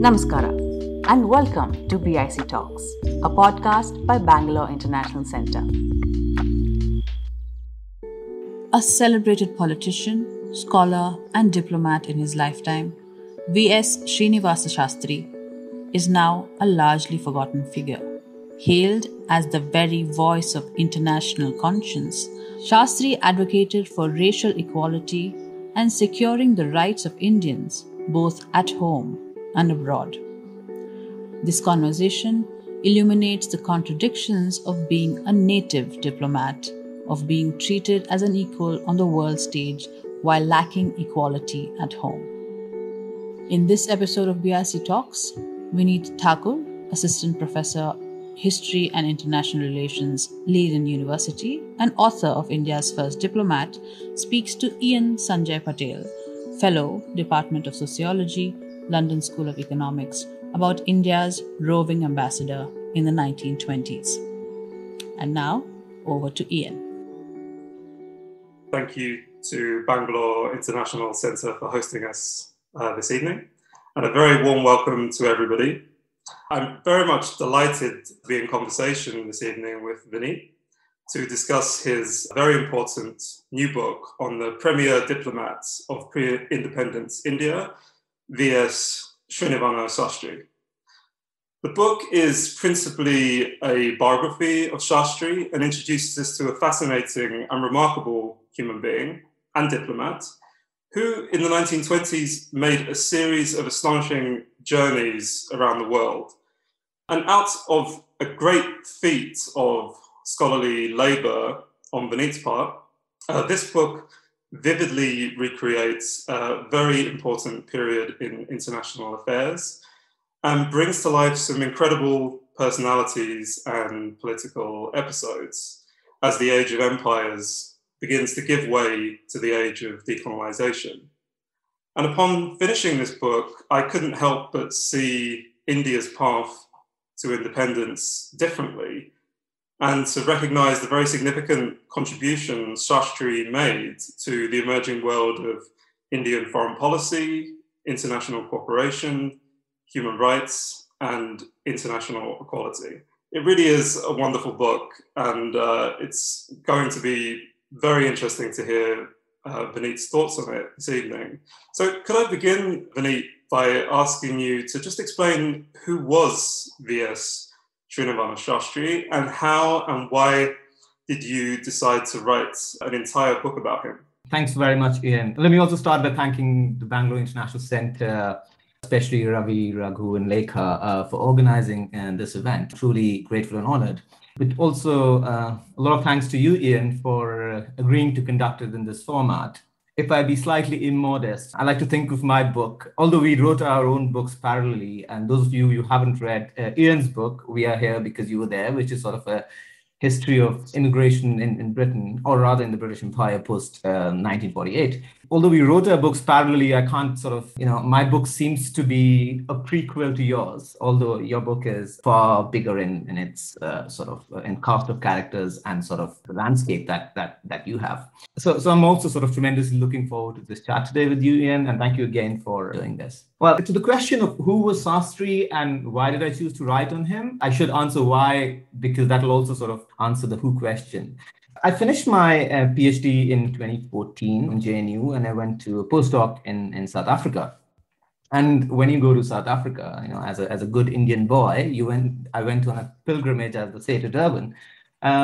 Namaskara and welcome to BIC Talks, a podcast by Bangalore International Centre. A celebrated politician, scholar and diplomat in his lifetime, V.S. Srinivasa Sastri is now a largely forgotten figure. Hailed as the very voice of international conscience, Sastri advocated for racial equality and securing the rights of Indians both at home and abroad. This conversation illuminates the contradictions of being a native diplomat, of being treated as an equal on the world stage while lacking equality at home. In this episode of BIC Talks, Vineet Thakur, Assistant Professor, History and International Relations, Leiden University, and author of India's First Diplomat, speaks to Ian Sanjay Patel, Fellow, Dept of Sociology, London School of Economics, about India's roving ambassador in the 1920s. And now, over to Ian. Thank you to Bangalore International Centre for hosting us this evening, and a very warm welcome to everybody. I'm very much delighted to be in conversation this evening with Vineet to discuss his very important new book on the premier diplomats of pre-independence India, V.S. Srinivasa Sastri. The book is principally a biography of Sastri and introduces us to a fascinating and remarkable human being and diplomat who in the 1920s made a series of astonishing journeys around the world. And out of a great feat of scholarly labour on Vineet's part, this book vividly recreates a very important period in international affairs and brings to life some incredible personalities and political episodes as the age of empires begins to give way to the age of decolonization. And upon finishing this book, I couldn't help but see India's path to independence differently and to recognize the very significant contributions Sastri made to the emerging world of Indian foreign policy, international cooperation, human rights, and international equality. It really is a wonderful book, and it's going to be very interesting to hear Vineet's thoughts on it this evening. So could I begin, Vineet, by asking you to just explain who was V.S. Srinivasa Sastri and how and why did you decide to write an entire book about him? Thanks very much, Ian. Let me also start by thanking the Bangalore International Centre, especially Ravi, Raghu and Lekha for organizing this event. Truly grateful and honoured. But also a lot of thanks to you, Ian, for agreeing to conduct it in this format. If I be slightly immodest, I like to think of my book, although we wrote our own books parallelly, and those of you who haven't read Ian's book, We Are Here Because You Were There, which is sort of a history of immigration in Britain, or rather in the British Empire post 1948. Although we wrote our books parallelly, I can't my book seems to be a prequel to yours, although your book is far bigger in its in cast of characters and sort of the landscape that you have. So I'm also sort of tremendously looking forward to this chat today with you, Ian, and thank you again for doing this. Well, to the question of who was Sastri and why did I choose to write on him, I should answer why, because that will also sort of answer the who question. I finished my PhD in 2014 in JNU, and I went to a postdoc in South Africa. And when you go to South Africa, as a good Indian boy, I went on a pilgrimage, as they say, to Durban,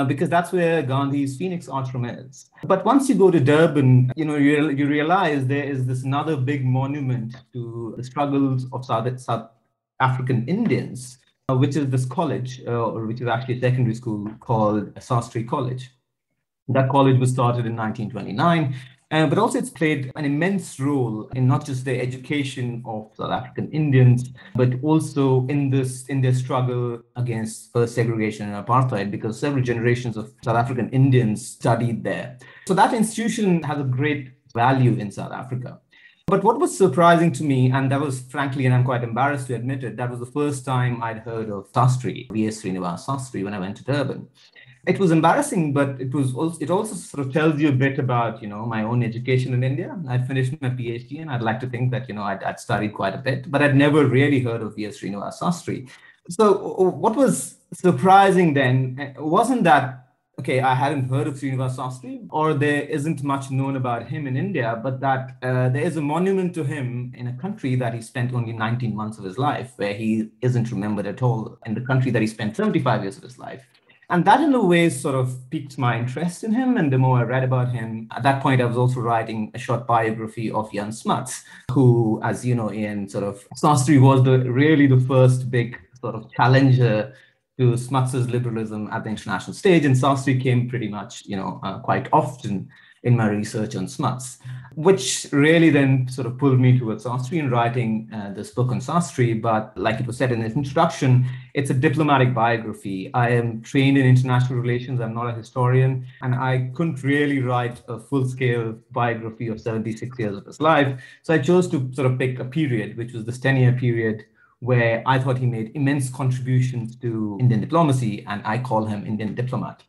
because that's where Gandhi's Phoenix ashram is. But once you go to Durban, you realize there is this another big monument to the struggles of South African Indians, which is this college, which is actually a secondary school called Sastri College. That college was started in 1929, but also it's played an immense role in not just the education of South African Indians, but also in their struggle against first segregation and apartheid, because several generations of South African Indians studied there. So that institution has a great value in South Africa. But what was surprising to me, and that was frankly, and I'm quite embarrassed to admit it, that was the first time I'd heard of Sastri, V.S. Srinivasa Sastri, when I went to Durban. It was embarrassing, but it also sort of tells you a bit about, my own education in India. I'd finished my PhD, and I'd like to think that, I'd studied quite a bit, but I'd never really heard of V.S. Srinivasa Sastri. So what was surprising then wasn't that, okay, I hadn't heard of Srinivasa Sastri, or there isn't much known about him in India, but that there is a monument to him in a country that he spent only 19 months of his life, where he isn't remembered at all, in the country that he spent 75 years of his life. And that, in a way, sort of piqued my interest in him. And the more I read about him, at that point, I was also writing a short biography of Jan Smuts, who, as you know, Ian, Sastri was really the first big sort of challenger to Smuts's liberalism at the international stage. And Sastri came pretty much, quite often in my research on Smuts, which really then sort of pulled me towards Sastri and writing this book on Sastri. But like it was said in its introduction, it's a diplomatic biography. I am trained in international relations. I'm not a historian, and I couldn't really write a full-scale biography of 76 years of his life. So I chose to sort of pick a period, which was this 10-year period, where I thought he made immense contributions to Indian diplomacy, and I call him Indian diplomat,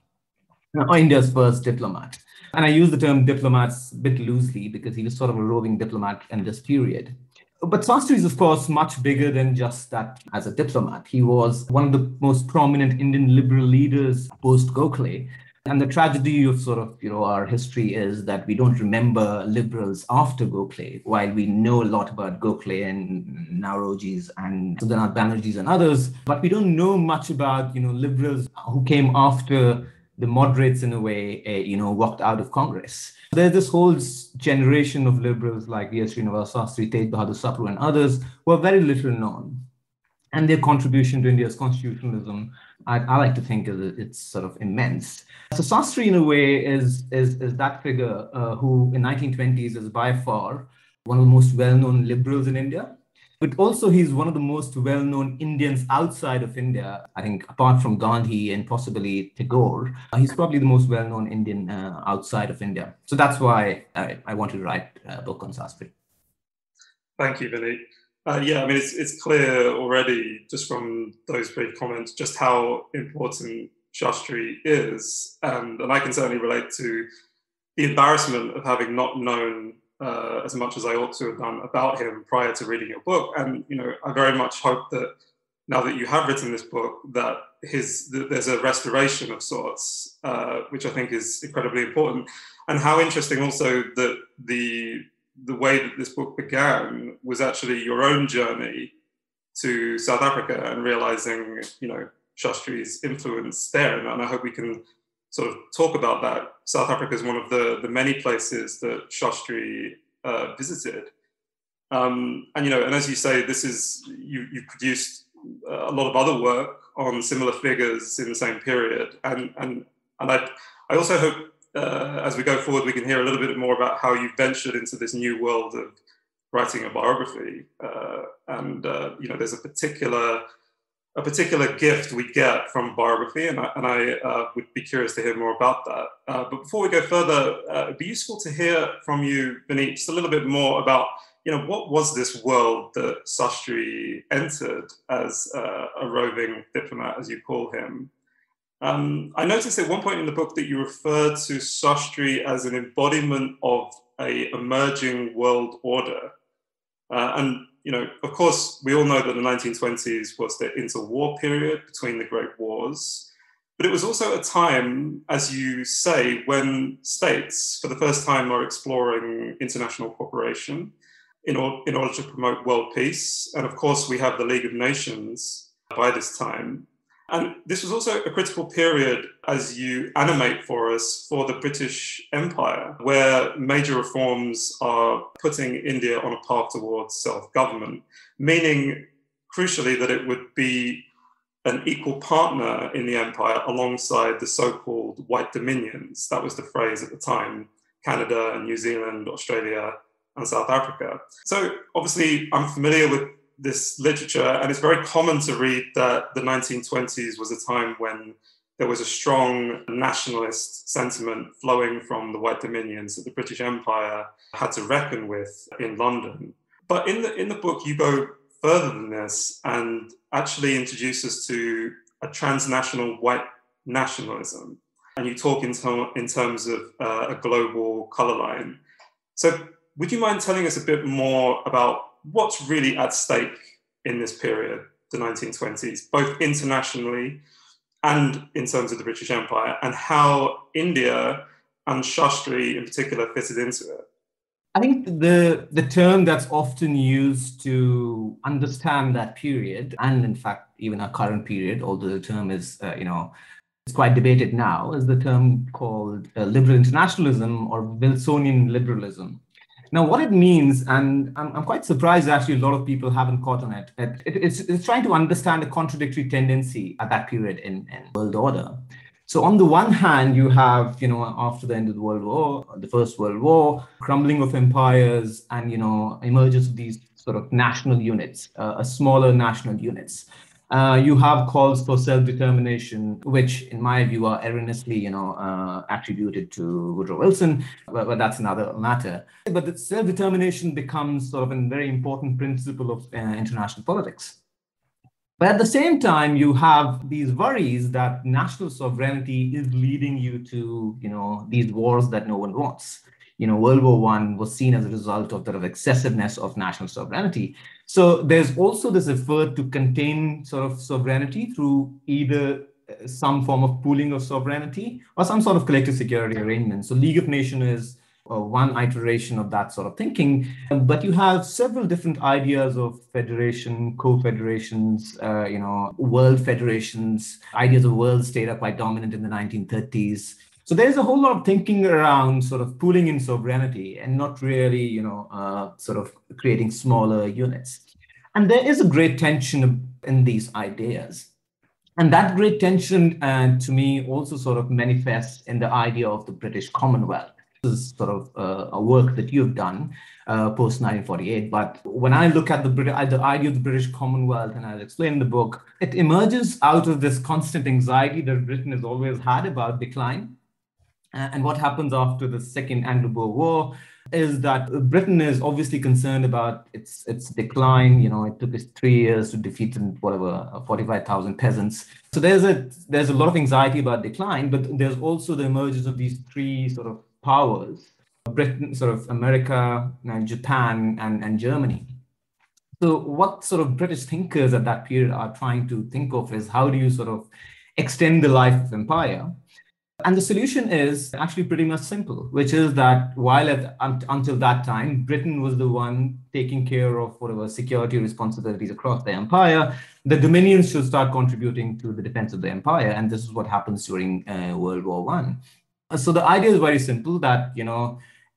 or India's first diplomat. And I use the term diplomats a bit loosely because he was sort of a roving diplomat in this period. But Sastri is, of course, much bigger than just that as a diplomat. He was one of the most prominent Indian liberal leaders post-Gokhale. And the tragedy of our history is that we don't remember liberals after Gokhale, while we know a lot about Gokhale and Naorojis and Sudhanath Banerjees and others, but we don't know much about, liberals who came after the moderates, in a way, walked out of Congress. There's this whole generation of liberals like V.S. Srinivasa Sastri, Tej Bahadur Sapru, and others who are very little known. And their contribution to India's constitutionalism, I like to think it's sort of immense. So Sastri, in a way, is that figure who in 1920s is by far one of the most well-known liberals in India. But also he's one of the most well-known Indians outside of India. I think apart from Gandhi and possibly Tagore, he's probably the most well-known Indian outside of India. So that's why I wanted to write a book on Sastri. Thank you, Vineet. It's clear already just from those brief comments just how important Sastri is. And I can certainly relate to the embarrassment of having not known as much as I ought to have done about him prior to reading your book. And, I very much hope that now that you have written this book, that there's a restoration of sorts, which I think is incredibly important. And how interesting also that the way that this book began was actually your own journey to South Africa and realizing, Sastri's influence there. And I hope we can sort of talk about that. South Africa is one of the many places that Sastri visited. And as you say, you produced a lot of other work on similar figures in the same period. And I also hope as we go forward, we can hear a little bit more about how you ventured into this new world of writing a biography. There's a particular gift we get from biography, and I would be curious to hear more about that. But before we go further, it'd be useful to hear from you, Vineet, just a little bit more about, what was this world that Sastri entered as a roving diplomat, as you call him? I noticed at one point in the book that you referred to Sastri as an embodiment of an emerging world order. Of course, we all know that the 1920s was the interwar period between the Great Wars, but it was also a time, as you say, when states, for the first time, are exploring international cooperation in order to promote world peace. And of course, we have the League of Nations by this time. And this was also a critical period, as you animate for us, for the British Empire, where major reforms are putting India on a path towards self-government, meaning, crucially, that it would be an equal partner in the empire alongside the so-called white dominions. That was the phrase at the time: Canada, New Zealand, Australia, and South Africa. So obviously, I'm familiar with this literature, and it's very common to read that the 1920s was a time when there was a strong nationalist sentiment flowing from the white dominions that the British Empire had to reckon with in London. But in the book, you go further than this and actually introduce us to a transnational white nationalism. And you talk in terms of a global colour line. So would you mind telling us a bit more about what's really at stake in this period, the 1920s, both internationally and in terms of the British Empire, and how India and Sastri in particular fitted into it? I think the term that's often used to understand that period, and in fact, even our current period, although the term is, it's quite debated now, is the term called liberal internationalism or Wilsonian liberalism. Now, what it means, and I'm quite surprised actually a lot of people haven't caught on it, it's trying to understand a contradictory tendency at that period in world order. So on the one hand, you have, after the end of the World War, the First World War, crumbling of empires and, emergence of these sort of national units, smaller national units. You have calls for self-determination, which in my view are erroneously, attributed to Woodrow Wilson, but that's another matter. But the self-determination becomes sort of a very important principle of international politics. But at the same time, you have these worries that national sovereignty is leading you to, these wars that no one wants. World War I was seen as a result of the excessiveness of national sovereignty. So there's also this effort to contain sort of sovereignty through either some form of pooling of sovereignty or some sort of collective security arrangement. So League of Nations is one iteration of that sort of thinking, but you have several different ideas of federation, co-federations, world federations. Ideas of world state are quite dominant in the 1930s. So there's a whole lot of thinking around sort of pooling in sovereignty and not really, sort of creating smaller units. And there is a great tension in these ideas. And that great tension, to me, also sort of manifests in the idea of the British Commonwealth. This is sort of a work that you've done post-1948. But when I look at the idea of the British Commonwealth, and I'll explain in the book, it emerges out of this constant anxiety that Britain has always had about decline. And what happens after the Second Anglo-Boer War is that Britain is obviously concerned about its decline. It took us 3 years to defeat 45,000 peasants. So there's a lot of anxiety about decline, but there's also the emergence of these three sort of powers: Britain, sort of America, and Japan, and Germany. So what sort of British thinkers at that period are trying to think of is how do you sort of extend the life of empire? And the solution is actually pretty much simple, which is that while until that time, Britain was the one taking care of whatever security responsibilities across the empire, the dominions should start contributing to the defense of the empire. And this is what happens during World War I. So the idea is very simple that,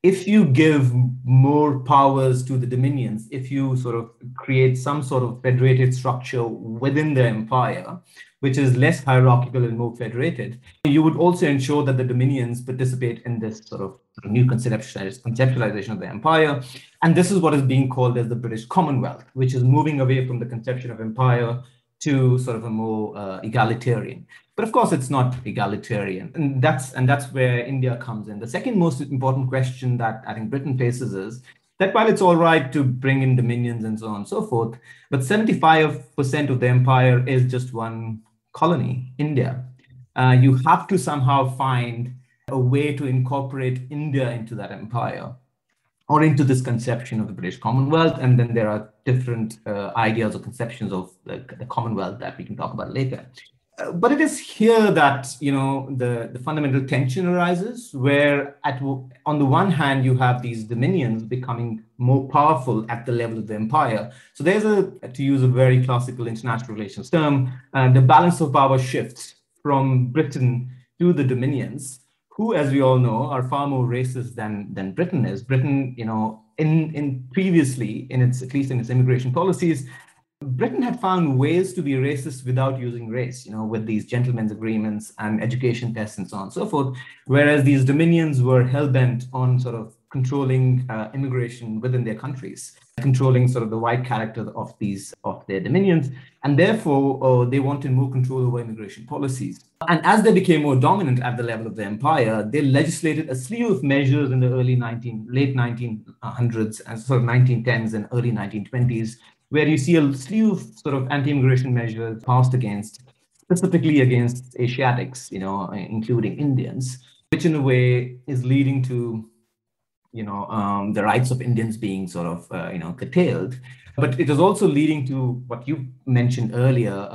if you give more powers to the dominions, if you sort of create some sort of federated structure within the empire, which is less hierarchical and more federated, you would also ensure that the dominions participate in this sort of new conceptualization of the empire. And this is what is being called as the British Commonwealth, which is moving away from the conception of empire to sort of a more egalitarian. But of course, it's not egalitarian. And that's where India comes in. The second most important question that I think Britain faces is that while it's all right to bring in dominions and so on and so forth, but 75% of the empire is just one colony, India. You have to somehow find a way to incorporate India into that empire or into this conception of the British Commonwealth. And then there are different ideas or conceptions of the Commonwealth that we can talk about later. But it is here that, the fundamental tension arises, where on the one hand, you have these dominions becoming more powerful at the level of the empire. So there's to use a very classical international relations term, the balance of power shifts from Britain to the dominions, who, as we all know, are far more racist than Britain is. Britain, in previously, at least in its immigration policies, Britain had found ways to be racist without using race, with these gentlemen's agreements and education tests and so on and so forth, whereas these dominions were hell-bent on sort of controlling immigration within their countries, controlling sort of the white character of their dominions, and therefore they wanted more control over immigration policies. And as they became more dominant at the level of the empire, they legislated a slew of measures in the late 1900s and sort of 1910s and early 1920s, where you see a slew of sort of anti-immigration measures passed specifically against Asiatics, including Indians, which in a way is leading to the rights of Indians being sort of, curtailed. But it is also leading to what you mentioned earlier,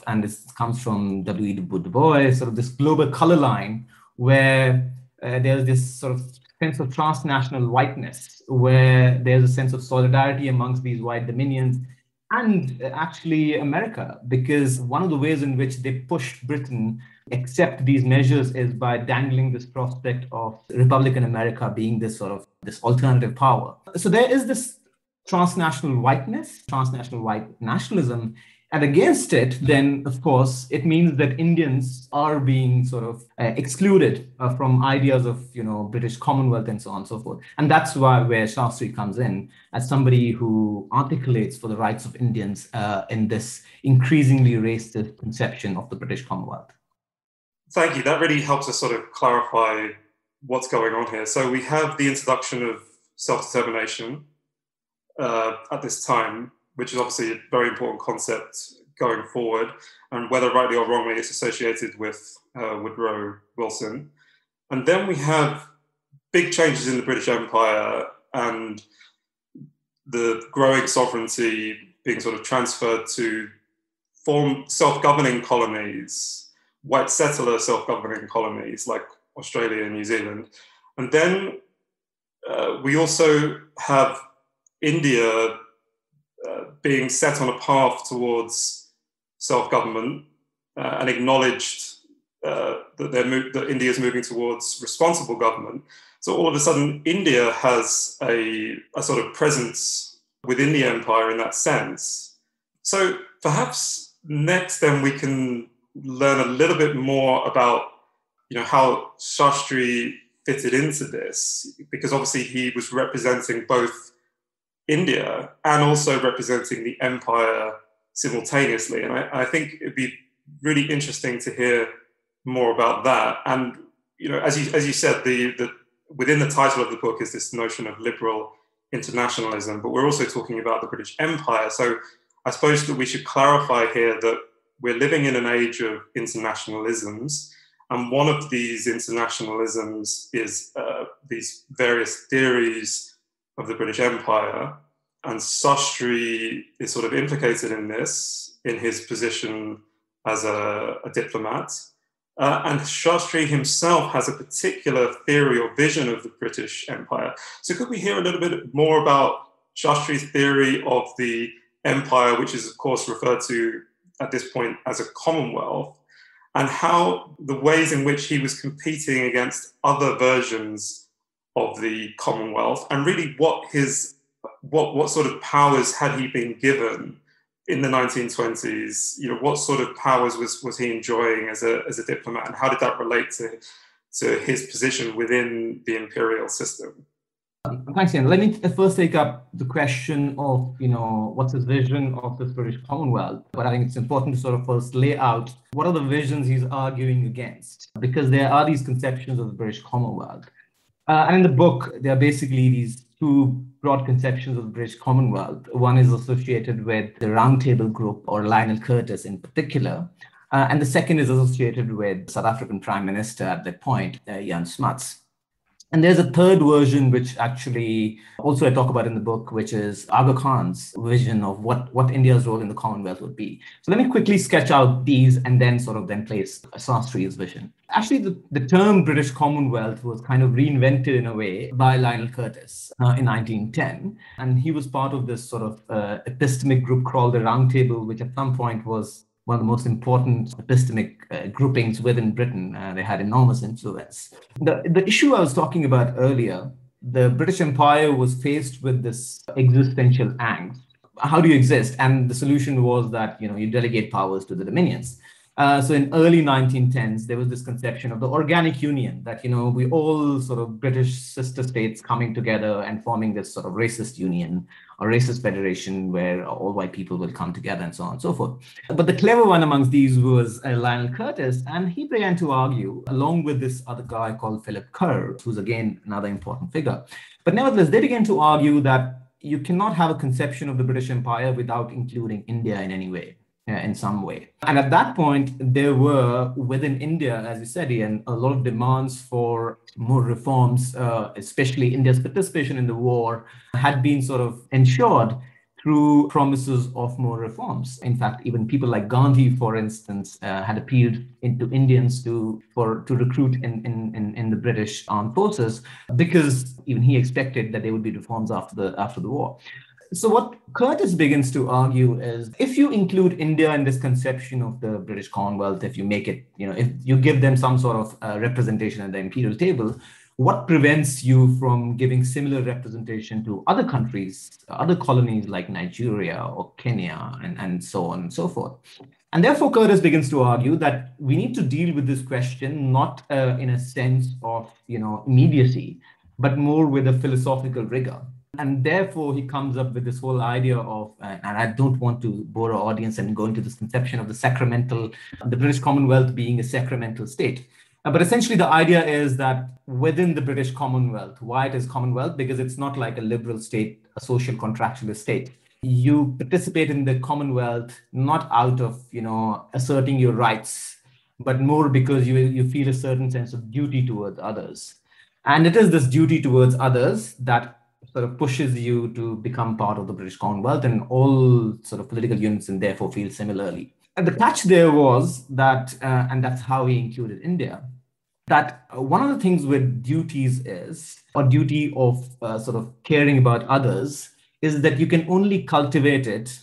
and this comes from W.E. Du Bois, sort of this global color line where there's this sort of sense of transnational whiteness, where there's a sense of solidarity amongst these white dominions and actually America, because one of the ways in which they pushed Britain accept these measures is by dangling this prospect of Republican America being this alternative power. So there is this transnational whiteness, transnational white nationalism, and against it, then, of course, it means that Indians are being sort of excluded from ideas of, British Commonwealth and so on and so forth. And that's where Sastri comes in as somebody who articulates for the rights of Indians in this increasingly racist conception of the British Commonwealth. Thank you. That really helps us sort of clarify what's going on here. So we have the introduction of self-determination at this time, which is obviously a very important concept going forward, and whether rightly or wrongly it's associated with Woodrow Wilson. And then we have big changes in the British Empire and the growing sovereignty being sort of transferred to form self-governing colonies, white settler self-governing colonies like Australia and New Zealand. And then we also have India being set on a path towards self-government and acknowledged that India is moving towards responsible government. So all of a sudden, India has a sort of presence within the empire in that sense. So perhaps next then we can learn a little bit more about how Sastri fitted into this, because obviously he was representing both India and also representing the empire simultaneously. And I think it'd be really interesting to hear more about that. And as you said, the within the title of the book is this notion of liberal internationalism, but we're also talking about the British Empire. So I suppose that we should clarify here that we're living in an age of internationalisms, and one of these internationalisms is these various theories of the British Empire, and Sastri is sort of implicated in this in his position as a diplomat. And Sastri himself has a particular theory or vision of the British Empire. So could we hear a little bit more about Sastri's theory of the empire, which is of course referred to at this point as a Commonwealth, and how the ways in which he was competing against other versions of the Commonwealth, and really what sort of powers had he been given in the 1920s? What sort of powers was he enjoying as a diplomat, and how did that relate to his position within the imperial system? Thanks, Ian. Let me first take up the question of, what's his vision of this British Commonwealth. But I think it's important to sort of first lay out what are the visions he's arguing against, because there are these conceptions of the British Commonwealth. And in the book, there are basically these two broad conceptions of the British Commonwealth. One is associated with the Round Table Group, or Lionel Curtis in particular. And the second is associated with South African Prime Minister at that point, Jan Smuts. And there's a third version, which actually also I talk about in the book, which is Aga Khan's vision of what India's role in the Commonwealth would be. So let me quickly sketch out these and then place Sastri's vision. Actually, the term British Commonwealth was kind of reinvented in a way by Lionel Curtis in 1910. And he was part of this sort of epistemic group called the Round Table, which at some point was one of the most important epistemic groupings within Britain. They had enormous influence. The issue I was talking about earlier, the British Empire was faced with this existential angst. How do you exist? And the solution was that you delegate powers to the dominions. So in early 1910s, there was this conception of the organic union that, we all sort of British sister states coming together and forming this sort of racist union or racist federation where all white people will come together and so on and so forth. But the clever one amongst these was Lionel Curtis, and he began to argue, along with this other guy called Philip Kerr, who's again another important figure. But nevertheless, they began to argue that you cannot have a conception of the British Empire without including India in any way. In some way. And at that point, there were within India, as you said, Ian, a lot of demands for more reforms, especially India's participation in the war had been sort of ensured through promises of more reforms. In fact, even people like Gandhi, for instance, had appealed to Indians to recruit in the British armed forces because even he expected that there would be reforms after the war. So what Curtis begins to argue is if you include India in this conception of the British Commonwealth, if you make it, if you give them some sort of representation at the imperial table, what prevents you from giving similar representation to other countries, other colonies like Nigeria or Kenya and so on and so forth? And therefore, Curtis begins to argue that we need to deal with this question not in a sense of, immediacy, but more with a philosophical rigor. And therefore, he comes up with this whole idea of, and I don't want to bore our audience and go into this conception of the British Commonwealth being a sacramental state. But essentially, the idea is that within the British Commonwealth, why it is Commonwealth? Because it's not like a liberal state, a social contractualist state. You participate in the Commonwealth not out of, asserting your rights, but more because you feel a certain sense of duty towards others. And it is this duty towards others that sort of pushes you to become part of the British Commonwealth, and all sort of political units and therefore feel similarly. And the catch there was that, and that's how he included India, that one of the things with duties is, or duty of sort of caring about others, is that you can only cultivate it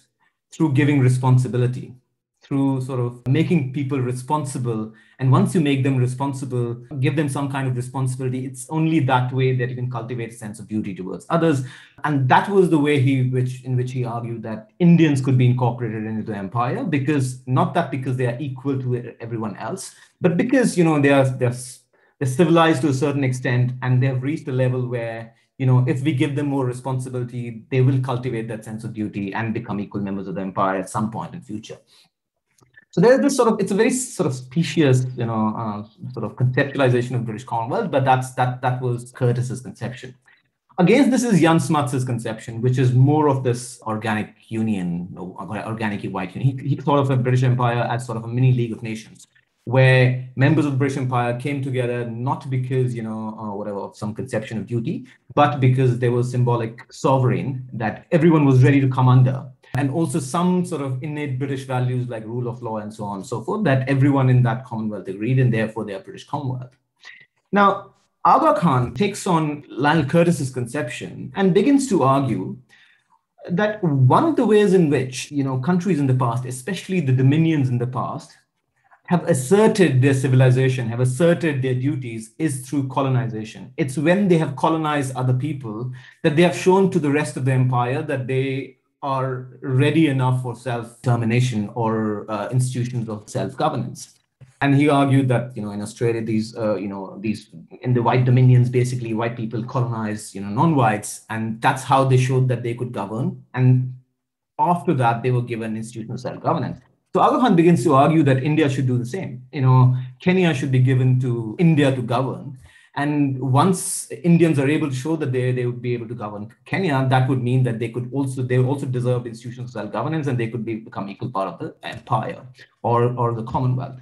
through giving responsibility, through sort of making people responsible. And once you make them responsible, give them some kind of responsibility, it's only that way that you can cultivate a sense of duty towards others. And that was the way in which he argued that Indians could be incorporated into the empire, because they are equal to everyone else, but because, they're civilized to a certain extent, and they have reached a level where, if we give them more responsibility, they will cultivate that sense of duty and become equal members of the empire at some point in future. So there's this it's a very sort of specious, sort of conceptualization of British Commonwealth, but that was Curtis's conception. Against this is Jan Smuts's conception, which is more of this organic union, organic white union. He thought of a British Empire as sort of a mini League of Nations, where members of the British Empire came together not because, some conception of duty, but because there was symbolic sovereign that everyone was ready to come under. And also some sort of innate British values like rule of law and so on and so forth, that everyone in that Commonwealth agreed, and therefore they are British Commonwealth. Now, Aga Khan takes on Lionel Curtis's conception and begins to argue that one of the ways in which, countries in the past, especially the dominions in the past, have asserted their civilization, have asserted their duties, is through colonization. It's when they have colonized other people that they have shown to the rest of the empire that they are ready enough for self-determination or institutions of self-governance. And he argued that, in Australia, these in the white dominions, basically white people colonized, non-whites, and that's how they showed that they could govern. And after that, they were given institutional self-governance. So Aga Khan begins to argue that India should do the same. Kenya should be given to India to govern. And once Indians are able to show that they would be able to govern Kenya, that would mean that they also deserve institutional self-governance, and they could become equal part of the empire or the Commonwealth.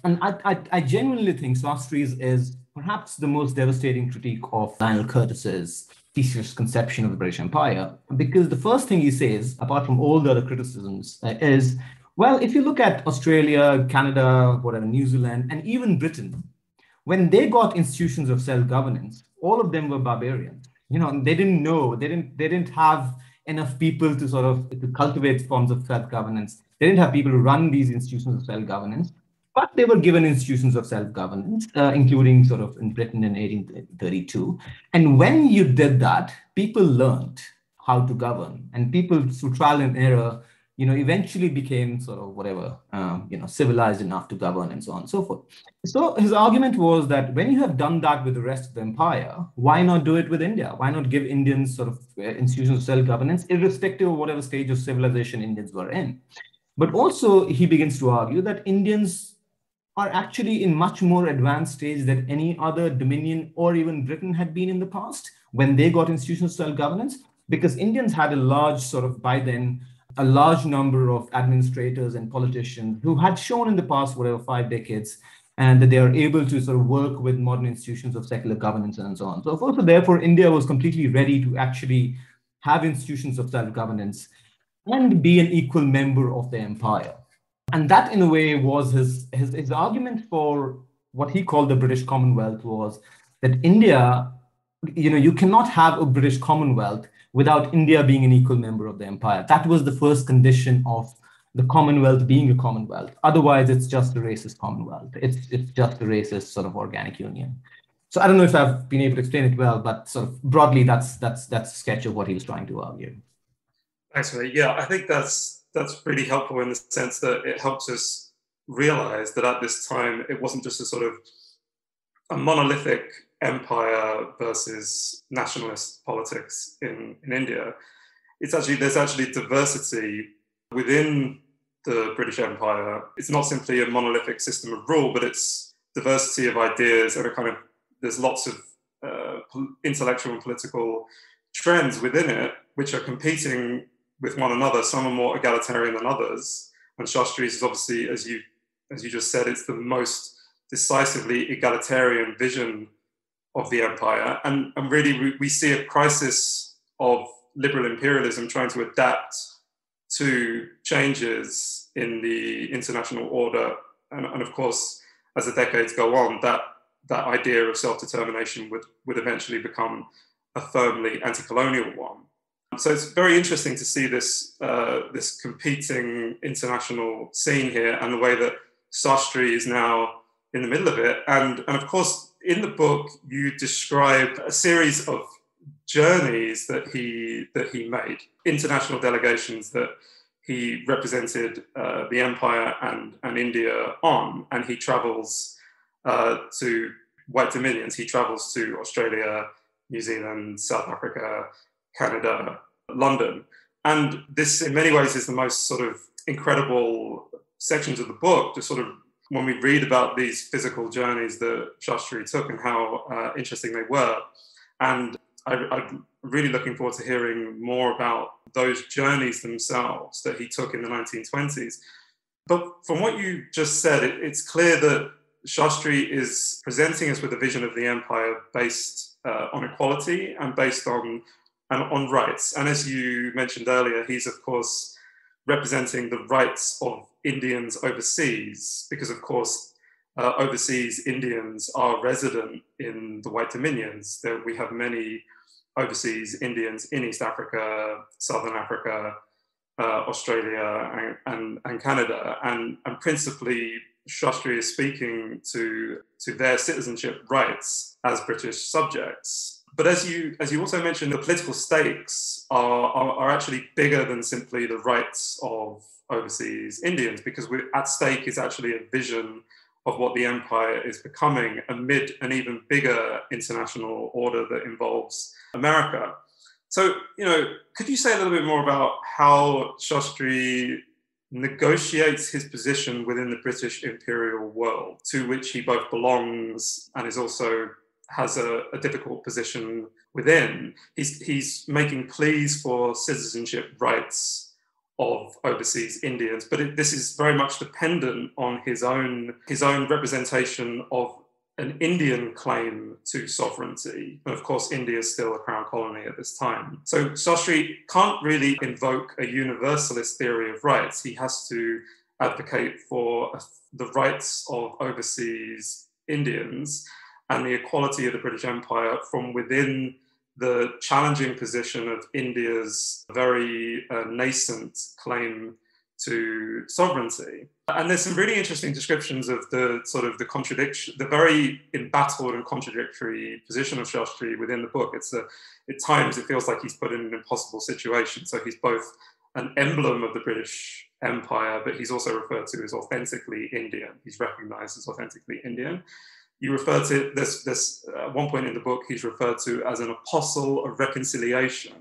And I genuinely think Sastri's is perhaps the most devastating critique of Lionel Curtis's specious conception of the British Empire, because the first thing he says, apart from all the other criticisms, is, well, if you look at Australia, Canada, New Zealand, and even Britain, when they got institutions of self-governance, all of them were barbarians. They didn't have enough people to cultivate forms of self-governance. They didn't have people to run these institutions of self-governance, but they were given institutions of self-governance, including in Britain in 1832. And when you did that, people learned how to govern, and people through trial and error eventually became sort of whatever, civilized enough to govern and so on and so forth. So his argument was that when you have done that with the rest of the empire, why not do it with India? Why not give Indians sort of institutions of self-governance, irrespective of whatever stage of civilization Indians were in? But also he begins to argue that Indians are actually in much more advanced stage than any other dominion or even Britain had been in the past when they got institutions of self-governance, because Indians had a large sort of, by then, a large number of administrators and politicians who had shown in the past, whatever, 5 decades, and that they are able to sort of work with modern institutions of secular governance and so on. So also, therefore, India was completely ready to actually have institutions of self-governance and be an equal member of the empire. And that, in a way, was his argument for what he called the British Commonwealth, was that India, you cannot have a British Commonwealth without India being an equal member of the empire. That was the first condition of the Commonwealth being a Commonwealth. Otherwise, it's just a racist Commonwealth. It's just a racist sort of organic union. So I don't know if I've been able to explain it well, but sort of broadly, that's a sketch of what he was trying to argue. Thanks, Vineet. Yeah, I think that's really helpful in the sense that it helps us realize that at this time, it wasn't just a sort of a monolithic empire versus nationalist politics in India. There's actually diversity within the British Empire. It's not simply a monolithic system of rule, but it's diversity of ideas and there's lots of intellectual and political trends within it, which are competing with one another. Some are more egalitarian than others. And Shastri's is obviously, as you just said, it's the most decisively egalitarian vision of the empire. And really, we see a crisis of liberal imperialism trying to adapt to changes in the international order. And of course, as the decades go on, that idea of self-determination would eventually become a firmly anti-colonial one. So it's very interesting to see this competing international scene here and the way that Sastri is now in the middle of it. And of course, in the book, you describe a series of journeys that he made, international delegations that he represented the empire and India on, and he travels to white dominions. He travels to Australia, New Zealand, South Africa, Canada, London. And this, in many ways, is the most sort of incredible sections of the book, just sort of when we read about these physical journeys that Sastri took and how interesting they were. And I'm really looking forward to hearing more about those journeys themselves that he took in the 1920s. But from what you just said, it's clear that Sastri is presenting us with a vision of the empire based on equality and based on rights. And as you mentioned earlier, he's of course representing the rights of Indians overseas, because of course overseas Indians are resident in the white dominions. We have many overseas Indians in East Africa, Southern Africa, Australia and Canada. And principally, Sastri is speaking to their citizenship rights as British subjects. But as you also mentioned, the political stakes are actually bigger than simply the rights of overseas Indians, because at stake is actually a vision of what the empire is becoming amid an even bigger international order that involves America. So, could you say a little bit more about how Sastri negotiates his position within the British imperial world, to which he both belongs and is also has a difficult position within? He's making pleas for citizenship rights of overseas Indians, but this is very much dependent on his own representation of an Indian claim to sovereignty. And of course, India is still a crown colony at this time. So Sastri can't really invoke a universalist theory of rights. He has to advocate for the rights of overseas Indians and the equality of the British Empire from within the challenging position of India's very nascent claim to sovereignty. And there's some really interesting descriptions of the contradiction, the very embattled and contradictory position of Sastri within the book. At times it feels like he's put in an impossible situation. So he's both an emblem of the British Empire, but he's also referred to as authentically Indian. He's recognized as authentically Indian. You refer to this at one point in the book, he's referred to as an apostle of reconciliation.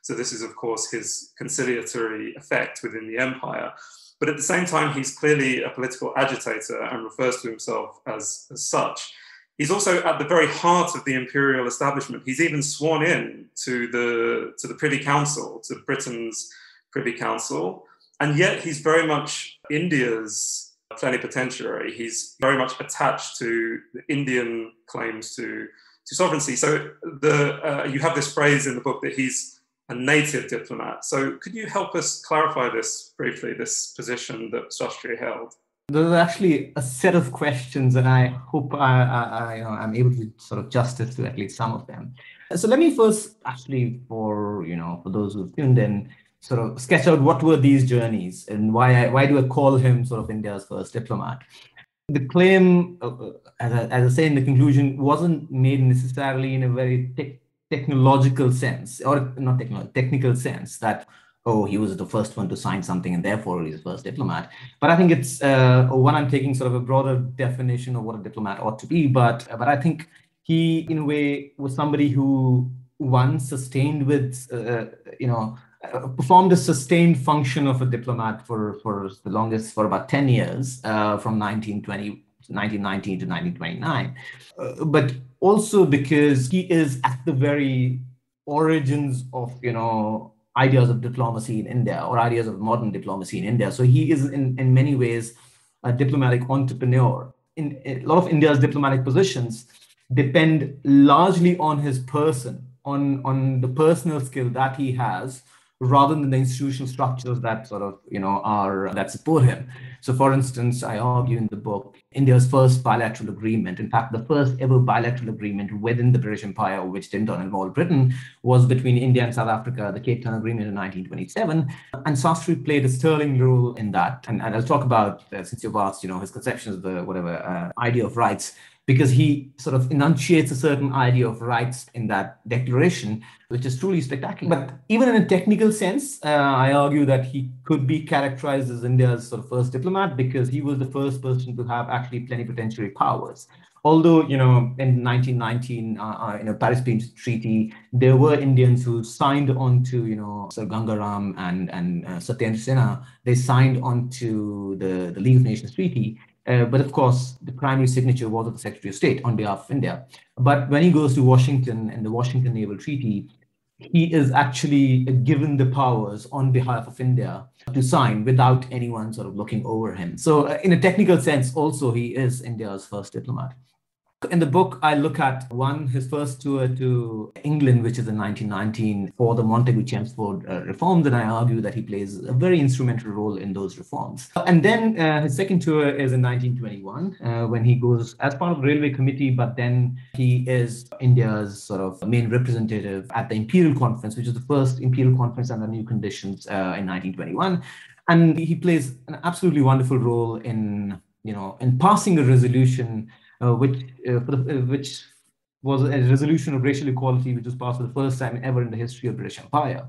So this is, of course, his conciliatory effect within the empire. But at the same time, he's clearly a political agitator and refers to himself as such. He's also at the very heart of the imperial establishment. He's even sworn in to the Privy Council, to Britain's Privy Council. And yet he's very much India's plenipotentiary. He's very much attached to the Indian claims to sovereignty. So you have this phrase in the book that he's a native diplomat. So could you help us clarify this briefly, this position that Sastri held? There's actually a set of questions, and I hope I'm able to sort of justice to at least some of them. So let me first, actually, for those who've tuned in, sort of sketch out what were these journeys and why do I call him sort of India's first diplomat. The claim, as I say in the conclusion, wasn't made necessarily in a very technological sense, or not technical sense, that he was the first one to sign something and therefore he's the first diplomat. But I think it's one, I'm taking sort of a broader definition of what a diplomat ought to be. But I think he, in a way, was somebody who once sustained with, performed a sustained function of a diplomat for the longest, for about 10 years, from 1919 to 1929. But also because he is at the very origins of, ideas of diplomacy in India, or ideas of modern diplomacy in India. So he is in many ways a diplomatic entrepreneur. In a lot of India's diplomatic positions depend largely on his person, on the personal skill that he has, rather than the institutional structures that sort of, that support him. So for instance, I argue in the book, India's first bilateral agreement, in fact, the first ever bilateral agreement within the British Empire, which did not involve Britain, was between India and South Africa, the Cape Town Agreement in 1927. And Sastri played a sterling role in that. And I'll talk about, since you've asked, his conceptions of the idea of rights, because he sort of enunciates a certain idea of rights in that declaration, which is truly spectacular. But even in a technical sense, I argue that he could be characterized as India's sort of first diplomat, because he was the first person to have actually plenipotentiary powers. Although, in 1919, Paris Peace Treaty, there were Indians who signed on to, Sir Gangaram and Satyendra Sinha. They signed on to the League of Nations Treaty. But of course, the primary signature was of the Secretary of State on behalf of India. But when he goes to Washington and the Washington Naval Treaty, he is actually given the powers on behalf of India to sign without anyone sort of looking over him. So in a technical sense, also, he is India's first diplomat. In the book, I look at his first tour to England, which is in 1919, for the Montagu-Chelmsford reforms, and I argue that he plays a very instrumental role in those reforms. And then his second tour is in 1921, when he goes as part of the Railway Committee, but then he is India's sort of main representative at the Imperial Conference, which is the first Imperial Conference under new conditions in 1921. And he plays an absolutely wonderful role in passing a resolution which was a resolution of racial equality, which was passed for the first time ever in the history of British Empire.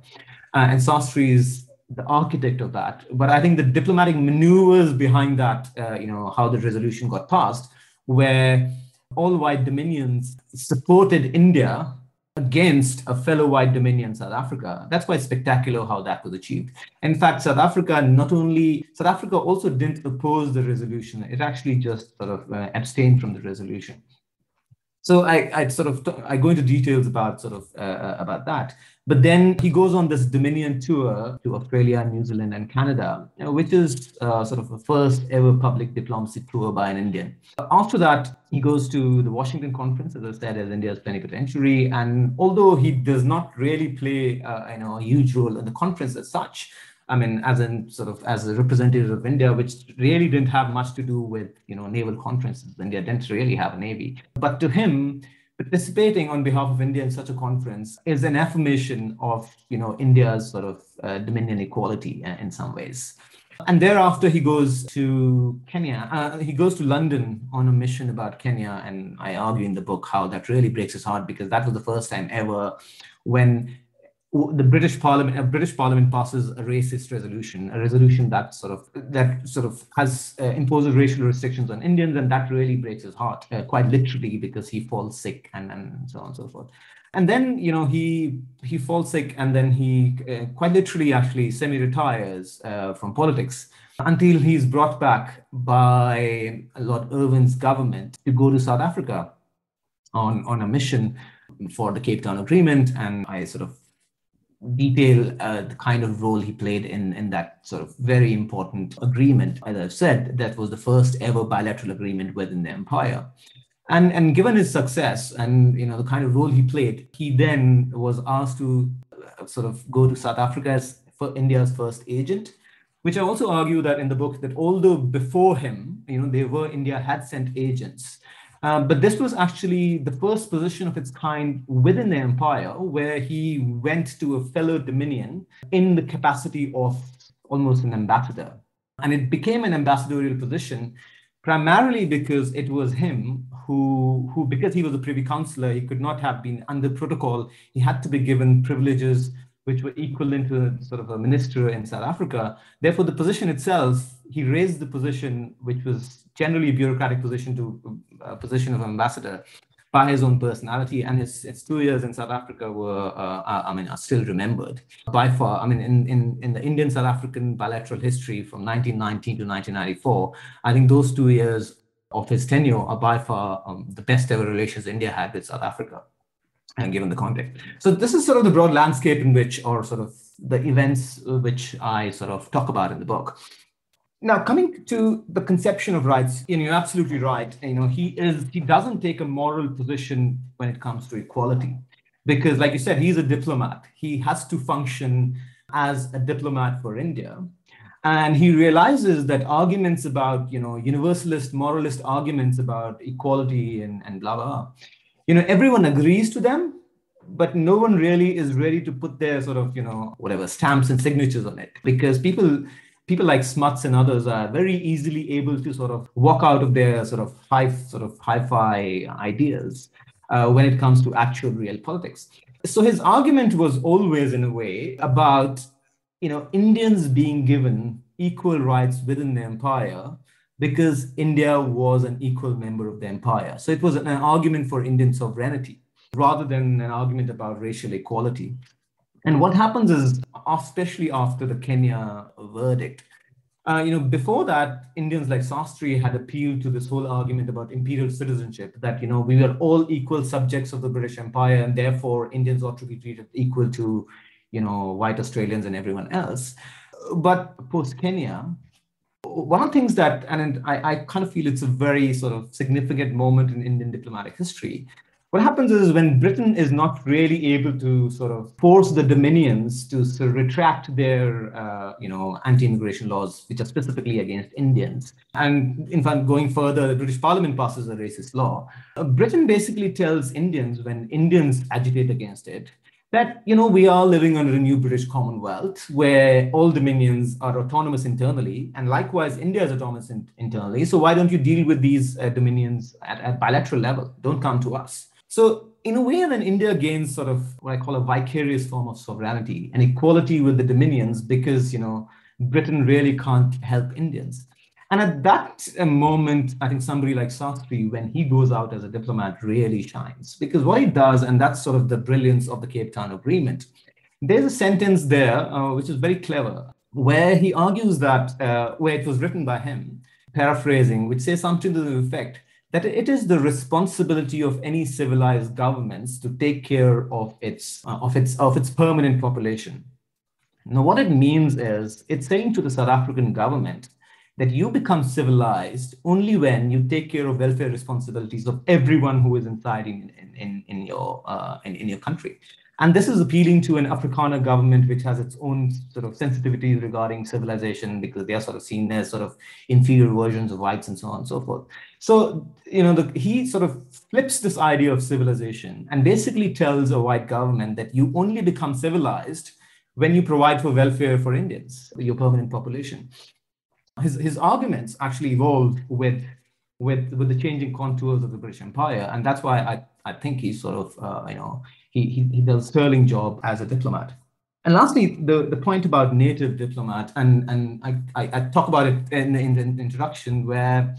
And Sastri is the architect of that. But I think the diplomatic maneuvers behind that, how the resolution got passed, where all white dominions supported India against a fellow white dominion, South Africa. That's quite spectacular how that was achieved. In fact, South Africa also didn't oppose the resolution. It actually just sort of abstained from the resolution. So I go into details about about that. But then he goes on this Dominion tour to Australia, New Zealand, and Canada, which is sort of the first ever public diplomacy tour by an Indian. After that, he goes to the Washington Conference, as I said, as India's plenipotentiary. And although he does not really play a huge role in the conference as such, I mean, as a representative of India, which really didn't have much to do with, naval conferences. India didn't really have a navy. But to him, participating on behalf of India in such a conference is an affirmation of, India's sort of dominion equality in some ways. And thereafter, he goes to Kenya. He goes to London on a mission about Kenya. And I argue in the book how that really breaks his heart, because that was the first time ever when the British Parliament passes a racist resolution, a resolution that has imposes racial restrictions on Indians, and that really breaks his heart, quite literally, because he falls sick and so on and so forth. And then, he falls sick, and then he quite literally actually semi-retires from politics until he's brought back by Lord Irwin's government to go to South Africa on a mission for the Cape Town Agreement. And I sort of detail the kind of role he played in that sort of very important agreement. As I've said, that was the first ever bilateral agreement within the empire. And given his success and the kind of role he played, he then was asked to sort of go to South Africa as for India's first agent, which I also argue that in the book, that although before him, India had sent agents, but this was actually the first position of its kind within the empire, where he went to a fellow dominion in the capacity of almost an ambassador. And it became an ambassadorial position primarily because it was him who, because he was a privy councillor, he could not have been under protocol. He had to be given privileges which were equivalent to sort of a minister in South Africa. Therefore, the position itself, he raised the position, which was generally a bureaucratic position, to a position of ambassador by his own personality. And his 2 years in South Africa were, are still remembered by far. I mean, in the Indian-South African bilateral history from 1919 to 1994, I think those 2 years of his tenure are by far the best ever relations India had with South Africa, and given the context. So this is sort of the broad landscape in which, or sort of the events which I sort of talk about in the book. Now, coming to the conception of rights, you're absolutely right. He doesn't take a moral position when it comes to equality, because, like you said, he's a diplomat. He has to function as a diplomat for India. And he realizes that arguments about, universalist, moralist arguments about equality and blah, blah, everyone agrees to them, but no one really is ready to put their sort of, stamps and signatures on it, because people like Smuts and others are very easily able to sort of walk out of their sort of hi-fi ideas when it comes to actual real politics. So his argument was always, in a way, about, Indians being given equal rights within the empire because India was an equal member of the empire. So it was an argument for Indian sovereignty rather than an argument about racial equality. And what happens is, especially after the Kenya verdict, before that, Indians like Sastri had appealed to this whole argument about imperial citizenship, that, we were all equal subjects of the British Empire, and therefore Indians ought to be treated equal to, white Australians and everyone else. But post-Kenya, one of the things that, and I kind of feel it's a very sort of significant moment in Indian diplomatic history, what happens is, when Britain is not really able to sort of force the dominions to sort of retract their, anti-immigration laws, which are specifically against Indians. And in fact, going further, the British Parliament passes a racist law. Britain basically tells Indians, when Indians agitate against it, that, we are living under a new British Commonwealth where all dominions are autonomous internally, and likewise India is autonomous internally. So why don't you deal with these dominions at bilateral level? Don't come to us. So in a way, then India gains sort of what I call a vicarious form of sovereignty and equality with the dominions, because, Britain really can't help Indians. And at that moment, I think somebody like Sastri, when he goes out as a diplomat, really shines, because what he does, and that's sort of the brilliance of the Cape Town Agreement, there's a sentence there, which is very clever, where he argues that, where it was written by him, paraphrasing, which says something to the effect that it is the responsibility of any civilized governments to take care of its permanent population. Now, what it means is, it's saying to the South African government that you become civilized only when you take care of welfare responsibilities of everyone who is inside in your country. And this is appealing to an Afrikaner government which has its own sort of sensitivities regarding civilization, because they are sort of seen as sort of inferior versions of whites and so on and so forth. So, he sort of flips this idea of civilization and basically tells a white government that you only become civilized when you provide for welfare for Indians, your permanent population. His arguments actually evolved with with the changing contours of the British Empire. And that's why I think he's sort of, he does a sterling job as a diplomat. And lastly, the point about native diplomat, and I talk about it in the introduction, where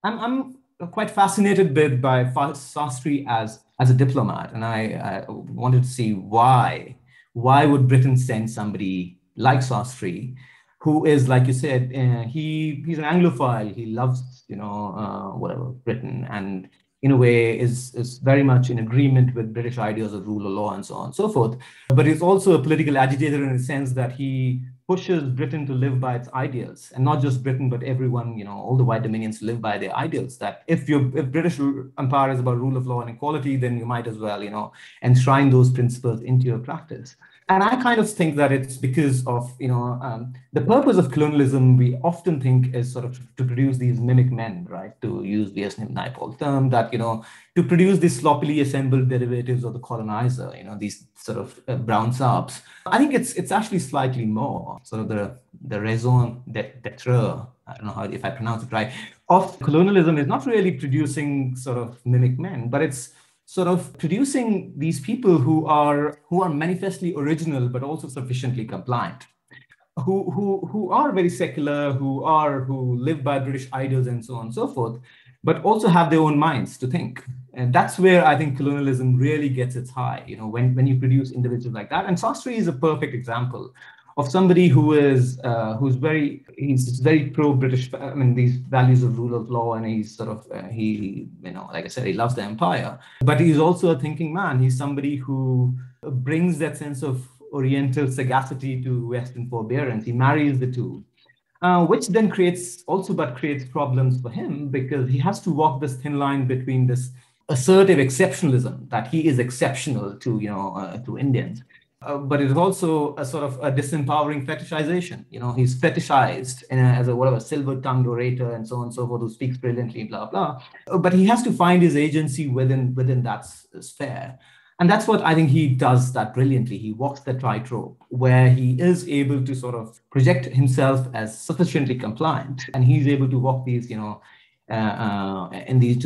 I'm quite fascinated by Sastri as a diplomat, and I wanted to see why would Britain send somebody like Sastri, who is, like you said, he's an Anglophile. He loves whatever Britain, and in a way is very much in agreement with British ideas of rule of law and so on and so forth. But he's also a political agitator in the sense that he pushes Britain to live by its ideals, and not just Britain, but everyone, all the white dominions live by their ideals. That if British Empire is about rule of law and equality, then you might as well, enshrine those principles into your practice. And I kind of think that it's because of, the purpose of colonialism, we often think is sort of to produce these mimic men, right? To use V.S. Naipaul's term, that, to produce these sloppily assembled derivatives of the colonizer, these sort of brown sarps. I think it's actually slightly more sort of the raison d'etre, I don't know if I pronounce it right, of colonialism is not really producing sort of mimic men, but it's sort of producing these people who are manifestly original, but also sufficiently compliant, who are very secular, who live by British ideals and so on and so forth, but also have their own minds to think. And that's where I think colonialism really gets its high, when you produce individuals like that. And Sastri is a perfect example of somebody who's very pro-British. I mean, these values of rule of law, and he's sort of like I said, he loves the empire. But he's also a thinking man. He's somebody who brings that sense of Oriental sagacity to Western forbearance. He marries the two, which then creates problems for him, because he has to walk this thin line between this assertive exceptionalism, that he is exceptional to Indians. But it is also a sort of a disempowering fetishization. He's fetishized as a silver-tongued orator and so on and so forth, who speaks brilliantly, blah, blah. But he has to find his agency within that sphere. And that's what I think he does that brilliantly. He walks the tightrope, where he is able to sort of project himself as sufficiently compliant. And he's able to walk these, to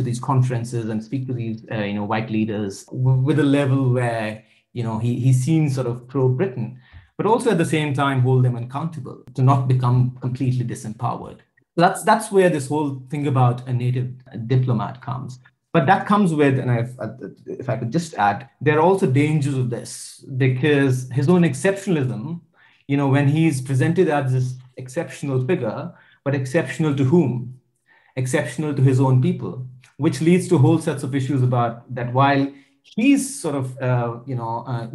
these conferences and speak to these, white leaders with a level where, he's seen sort of pro-Britain, but also at the same time hold them accountable to not become completely disempowered. That's where this whole thing about a native diplomat comes. But that comes with, and if I could just add, there are also dangers of this, because his own exceptionalism, when he's presented as this exceptional figure, but exceptional to whom? Exceptional to his own people, which leads to whole sets of issues about that. While he's sort of,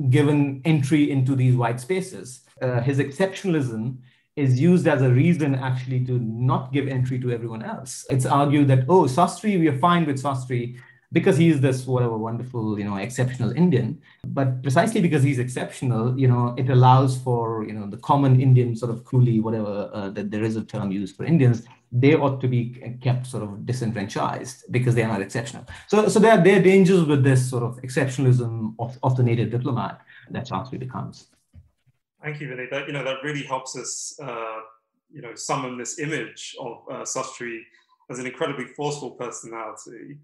given entry into these white spaces, his exceptionalism is used as a reason actually to not give entry to everyone else. It's argued that, Sastri, we are fine with Sastri because he's this wonderful, exceptional Indian. But precisely because he's exceptional, it allows for, the common Indian sort of coolie, whatever, that there is a term used for Indians, they ought to be kept sort of disenfranchised because they are not exceptional. So there are dangers with this sort of exceptionalism of the native diplomat that Sastri becomes. Thank you, Vineet. That really helps us, summon this image of Sastri as an incredibly forceful personality.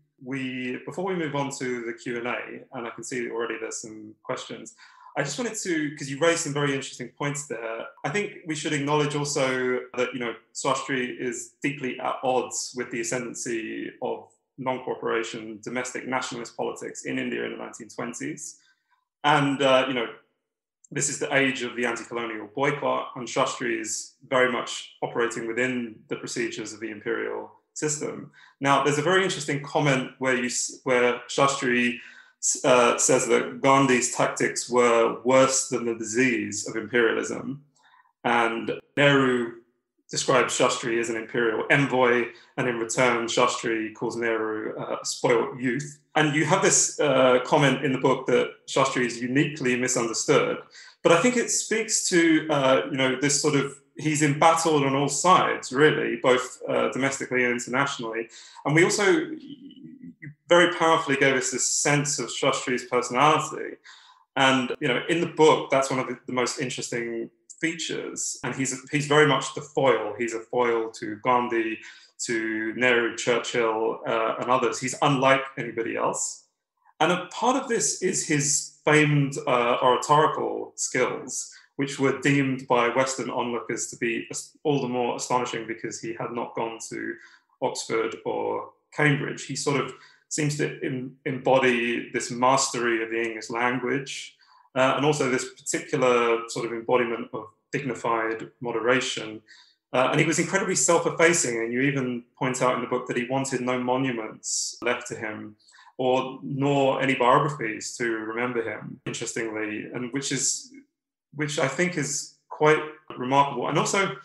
Before we move on to the Q&A, and I can see already there's some questions, I just wanted to, because you raised some very interesting points there, I think we should acknowledge also that, Sastri is deeply at odds with the ascendancy of non-cooperation, domestic nationalist politics in India in the 1920s. And, this is the age of the anti-colonial boycott, and Sastri is very much operating within the procedures of the imperial system. Now, there's a very interesting comment where Sastri says that Gandhi's tactics were worse than the disease of imperialism, and Nehru describes Sastri as an imperial envoy, and in return, Sastri calls Nehru a spoiled youth. And you have this comment in the book that Sastri is uniquely misunderstood, but I think it speaks to this sort of, he's embattled on all sides, really, both domestically and internationally. And we also, you very powerfully gave us this sense of Sastri's personality. And in the book, that's one of the most interesting features. And he's very much the foil. He's a foil to Gandhi, to Nehru, Churchill, and others. He's unlike anybody else. And a part of this is his famed oratorical skills, which were deemed by Western onlookers to be all the more astonishing because he had not gone to Oxford or Cambridge. He sort of seems to embody this mastery of the English language, and also this particular sort of embodiment of dignified moderation. And he was incredibly self-effacing, and you even point out in the book that he wanted no monuments left to him, nor any biographies to remember him, interestingly, and which I think is quite remarkable. And also,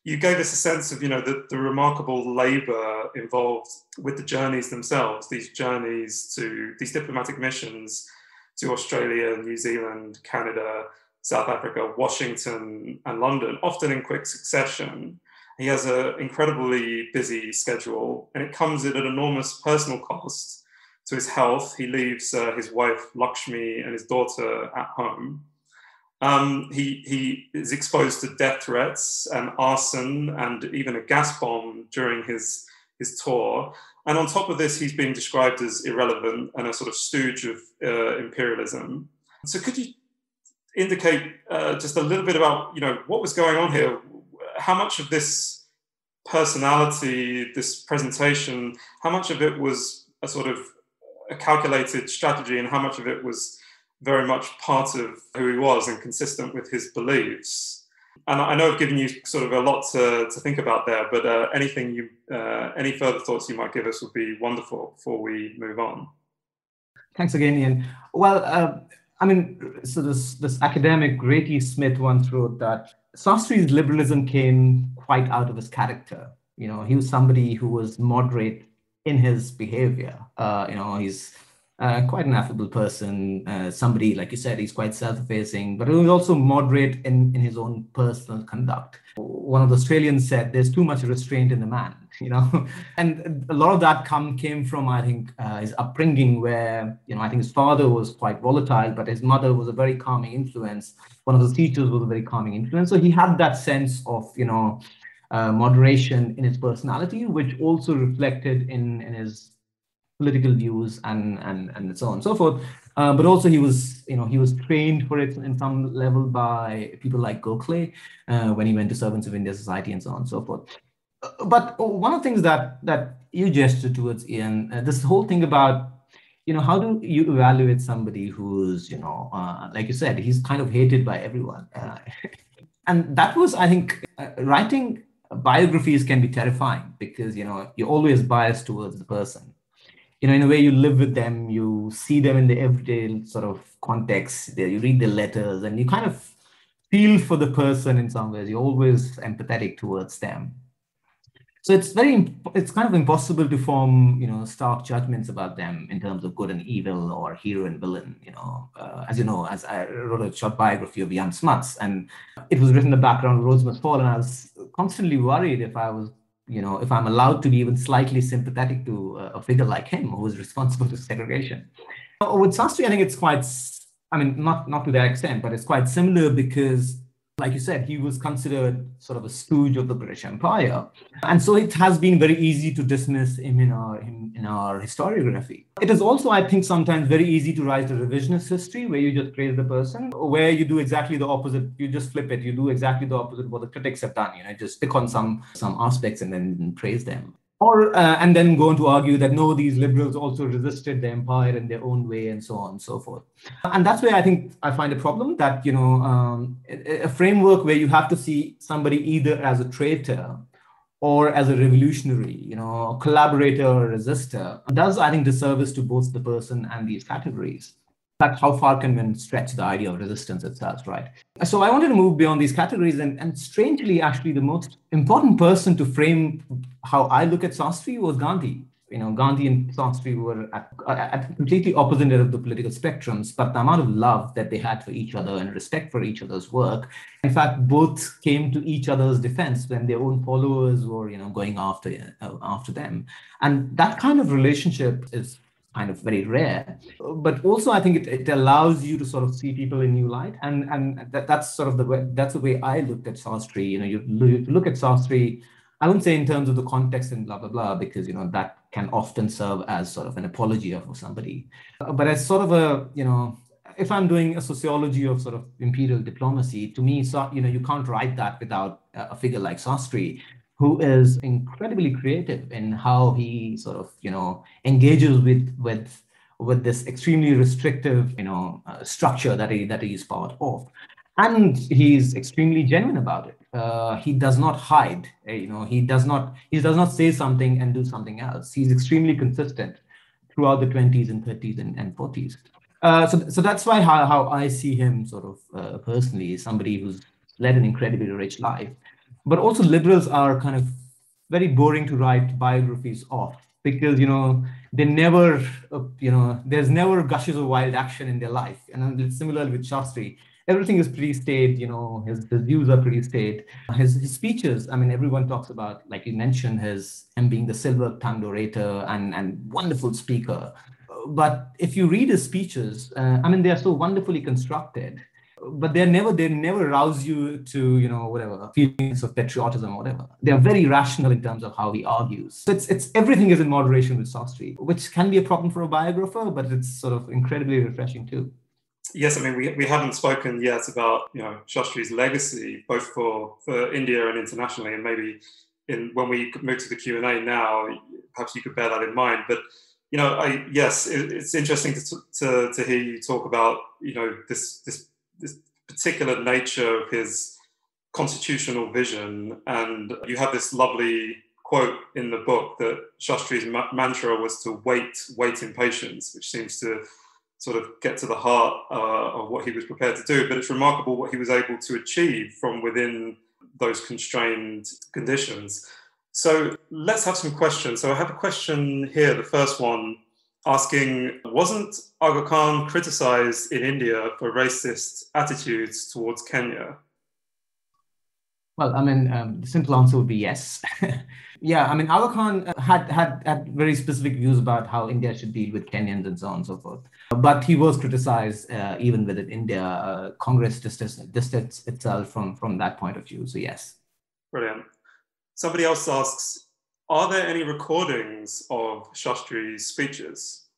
you gave us a sense of, the remarkable labour involved with the journeys themselves, these journeys to these diplomatic missions to Australia, New Zealand, Canada, South Africa, Washington, and London, often in quick succession. He has an incredibly busy schedule, and it comes at an enormous personal cost to his health. He leaves his wife, Lakshmi, and his daughter at home. He is exposed to death threats and arson and even a gas bomb during his tour. And on top of this, he's being described as irrelevant and a sort of stooge of imperialism. So could you indicate just a little bit about, what was going on here? How much of this personality, this presentation, how much of it was a sort of a calculated strategy and how much of it was very much part of who he was and consistent with his beliefs? And I know I've given you sort of a lot to think about there, but any further thoughts you might give us would be wonderful before we move on. Thanks again, Ian. Well, so this academic, Grady Smith, once wrote that Sastri's liberalism came quite out of his character. He was somebody who was moderate in his behavior. He's quite an affable person, somebody, like you said, he's quite self-effacing, but he was also moderate in his own personal conduct. One of the Australians said, there's too much restraint in the man, and a lot of that came from, I think, his upbringing where, I think his father was quite volatile, but his mother was a very calming influence. One of his teachers was a very calming influence. So he had that sense of, moderation in his personality, which also reflected in his political views and so on and so forth. But also he was trained for it in some level by people like Gokhale when he went to Servants of India Society and so on and so forth. But one of the things that you gestured towards, Ian, this whole thing about, how do you evaluate somebody who's, like you said, he's kind of hated by everyone. And that was, I think, writing biographies can be terrifying because, you're always biased towards the person. In a way, you live with them, you see them in the everyday sort of context, you read their letters, and you kind of feel for the person in some ways. You're always empathetic towards them. So it's kind of impossible to form, stark judgments about them in terms of good and evil or hero and villain. As I wrote a short biography of Jan Smuts, and it was written in the background of Roads Must Fall, and I was constantly worried if I'm allowed to be even slightly sympathetic to a figure like him who was responsible for segregation. With Sastri, I think it's quite, not to that extent, but it's quite similar because, like you said, he was considered sort of a stooge of the British Empire. And so it has been very easy to dismiss him in our historiography. It is also, I think, sometimes very easy to write a revisionist history where you just praise the person, or where you do exactly the opposite. You just flip it. You do exactly the opposite of what the critics have done. Just pick on some aspects and then praise them. Or and then go on to argue that no, these liberals also resisted the empire in their own way and so on and so forth. And that's where I think I find a problem that, a framework where you have to see somebody either as a traitor or as a revolutionary, a collaborator or a resistor, does, I think, disservice to both the person and these categories. In fact, how far can one stretch the idea of resistance itself, right? So I wanted to move beyond these categories, and strangely, actually, the most important person to frame how I look at Sastri was Gandhi. Gandhi and Sastri were at completely opposite ends of the political spectrums, but the amount of love that they had for each other and respect for each other's work, in fact, both came to each other's defense when their own followers were, going after them. And that kind of relationship is kind of very rare, but also I think it allows you to sort of see people in new light, and that's sort of the way I looked at Sastri. You look at Sastri I wouldn't say in terms of the context and blah, blah, blah, because, that can often serve as sort of an apology for somebody. But as sort of a, if I'm doing a sociology of sort of imperial diplomacy, to me, so, you can't write that without a figure like Sastri, who is incredibly creative in how he sort of, engages with this extremely restrictive, structure that he is part of. And he's extremely genuine about it. He does not hide. He does not say something and do something else. He's extremely consistent throughout the 20s and 30s and 40s. So that's why how I see him sort of personally, somebody who's led an incredibly rich life. But also liberals are kind of very boring to write biographies of, because, they never, there's never gushes of wild action in their life. And it's similar with Shastri. Everything is pretty staid, his views are pretty staid. His speeches, I mean, everyone talks about, like you mentioned, him being the silver-tongued orator and wonderful speaker. But if you read his speeches, they are so wonderfully constructed, but they never rouse you to, whatever, feelings of patriotism or whatever. They are very rational in terms of how he argues. So it's everything is in moderation with Sastri, which can be a problem for a biographer, but it's sort of incredibly refreshing too. Yes, I mean, we haven't spoken yet about, Shastri's legacy, both for India and internationally, and maybe when we move to the Q&A now, perhaps you could bear that in mind. But, it's interesting to hear you talk about, this particular nature of his constitutional vision. And you have this lovely quote in the book that Shastri's mantra was to wait in patience, which seems to sort of get to the heart of what he was prepared to do. But it's remarkable what he was able to achieve from within those constrained conditions. So let's have some questions. So I have a question here, the first one, asking, wasn't Aga Khan criticized in India for racist attitudes towards Kenya? Well, the simple answer would be yes. Yeah, Aga Khan had very specific views about how India should deal with Kenyans and so on and so forth. But he was criticized even within India. Congress distanced itself from that point of view. So yes. Brilliant. Somebody else asks, are there any recordings of Shastri's speeches?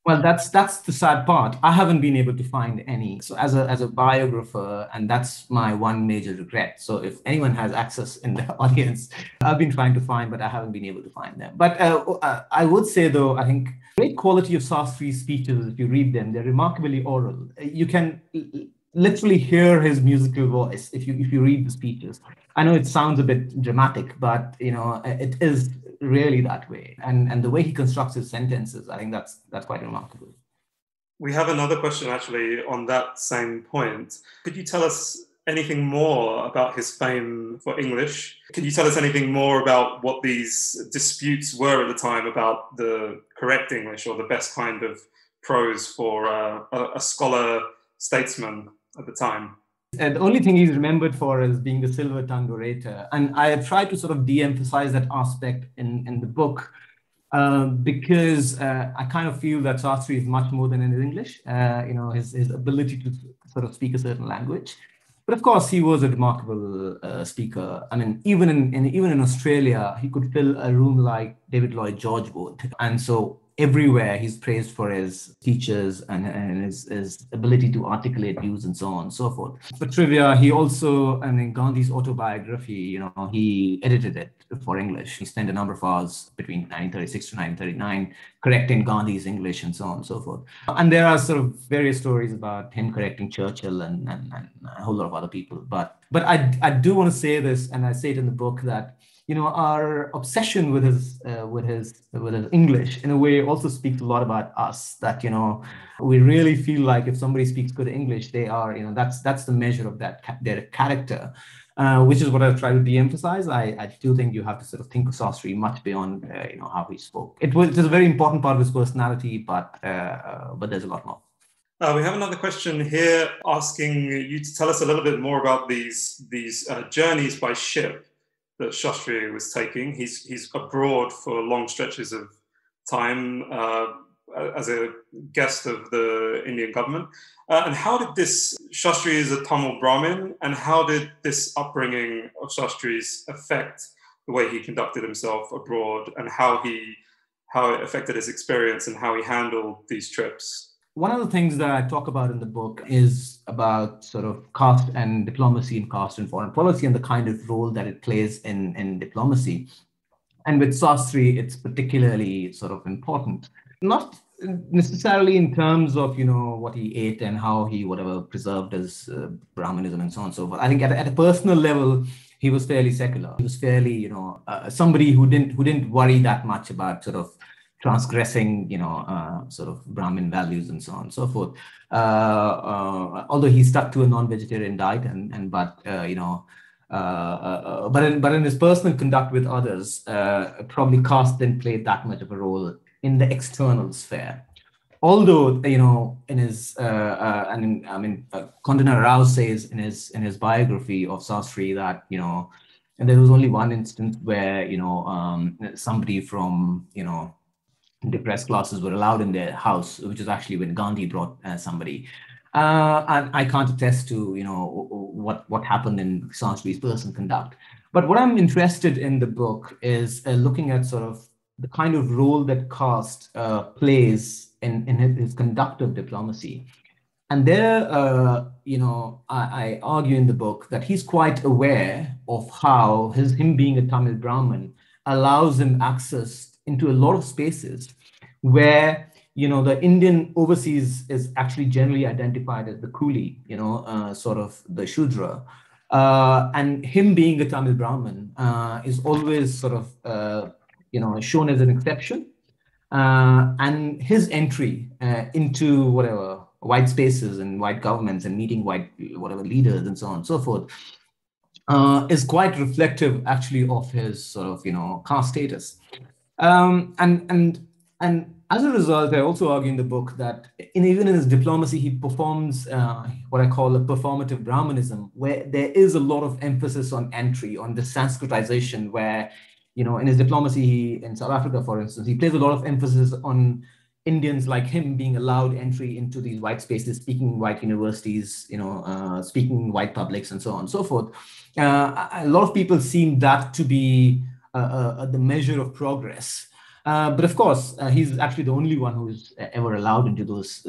Well, that's the sad part. I haven't been able to find any. So as a biographer, and that's my one major regret. So if anyone has access in the audience, I've been trying to find, but I haven't been able to find them. But I would say, though, I think great quality of Sastri's speeches, if you read them, they're remarkably oral. You can literally hear his musical voice if you read the speeches. I know it sounds a bit dramatic, but it is really that way. And the way he constructs his sentences, I think that's quite remarkable. We have another question actually on that same point. Could you tell us anything more about his fame for English? Could you tell us anything more about what these disputes were at the time about the correct English or the best kind of prose for a scholar statesman at the time? The only thing he's remembered for is being the silver-tongued orator. And I have tried to sort of de-emphasize that aspect in the book because I kind of feel that Sastri is much more than his English, his ability to sort of speak a certain language. But of course, he was a remarkable speaker. Even in Australia, he could fill a room like David Lloyd George would. And so everywhere he's praised for his speeches and his ability to articulate views and so on and so forth. For trivia, he also, Gandhi's autobiography, he edited it for English. He spent a number of hours between 1936 to 1939 correcting Gandhi's English and so on and so forth. And there are sort of various stories about him correcting Churchill and a whole lot of other people. But I do want to say this, and I say it in the book, that our obsession with his English in a way also speaks a lot about us, that, we really feel like if somebody speaks good English, they are, that's the measure of their character, which is what I try to de-emphasize. I do think you have to sort of think of Sastri much beyond, how he spoke. It is a very important part of his personality, but there's a lot more. We have another question here asking you to tell us a little bit more about these journeys by ship that Sastri was taking. He's abroad for long stretches of time as a guest of the Indian government. And how did Sastri is a Tamil Brahmin, and how did this upbringing of Sastri's affect the way he conducted himself abroad and how it affected his experience and how he handled these trips. One of the things that I talk about in the book is about sort of caste and diplomacy and caste and foreign policy and the kind of role that it plays in diplomacy. And with Sastri, it's particularly sort of important, not necessarily in terms of, what he ate and how he preserved his Brahmanism and so on and so forth. I think at a personal level, he was fairly secular. He was fairly, somebody who didn't worry that much about sort of transgressing, sort of Brahmin values and so on and so forth. Although he stuck to a non-vegetarian diet, but in his personal conduct with others, probably caste didn't play that much of a role in the external sphere. Although, in his, Kondana Rao says in his biography of Sastri that, and there was only one instance where, somebody from, depressed classes were allowed in their house, which is actually when Gandhi brought somebody. And I can't attest to, what happened in Sastri's personal conduct. But what I'm interested in the book is looking at sort of the kind of role that caste plays in his conduct of diplomacy. And there, I argue in the book that he's quite aware of how him being a Tamil Brahmin allows him access into a lot of spaces where, the Indian overseas is actually generally identified as the coolie, sort of the Shudra. And him being a Tamil Brahmin is always sort of, shown as an exception. And his entry into white spaces and white governments and meeting white leaders and so on and so forth is quite reflective actually of his sort of caste status. And as a result, I also argue in the book that even in his diplomacy, he performs what I call a performative Brahmanism, where there is a lot of emphasis on entry, on the Sanskritization, where, in his diplomacy in South Africa, for instance, he plays a lot of emphasis on Indians like him being allowed entry into these white spaces, speaking white universities, speaking white publics and so on and so forth. A lot of people seem that to be the measure of progress. But of course, he's actually the only one who's ever allowed into those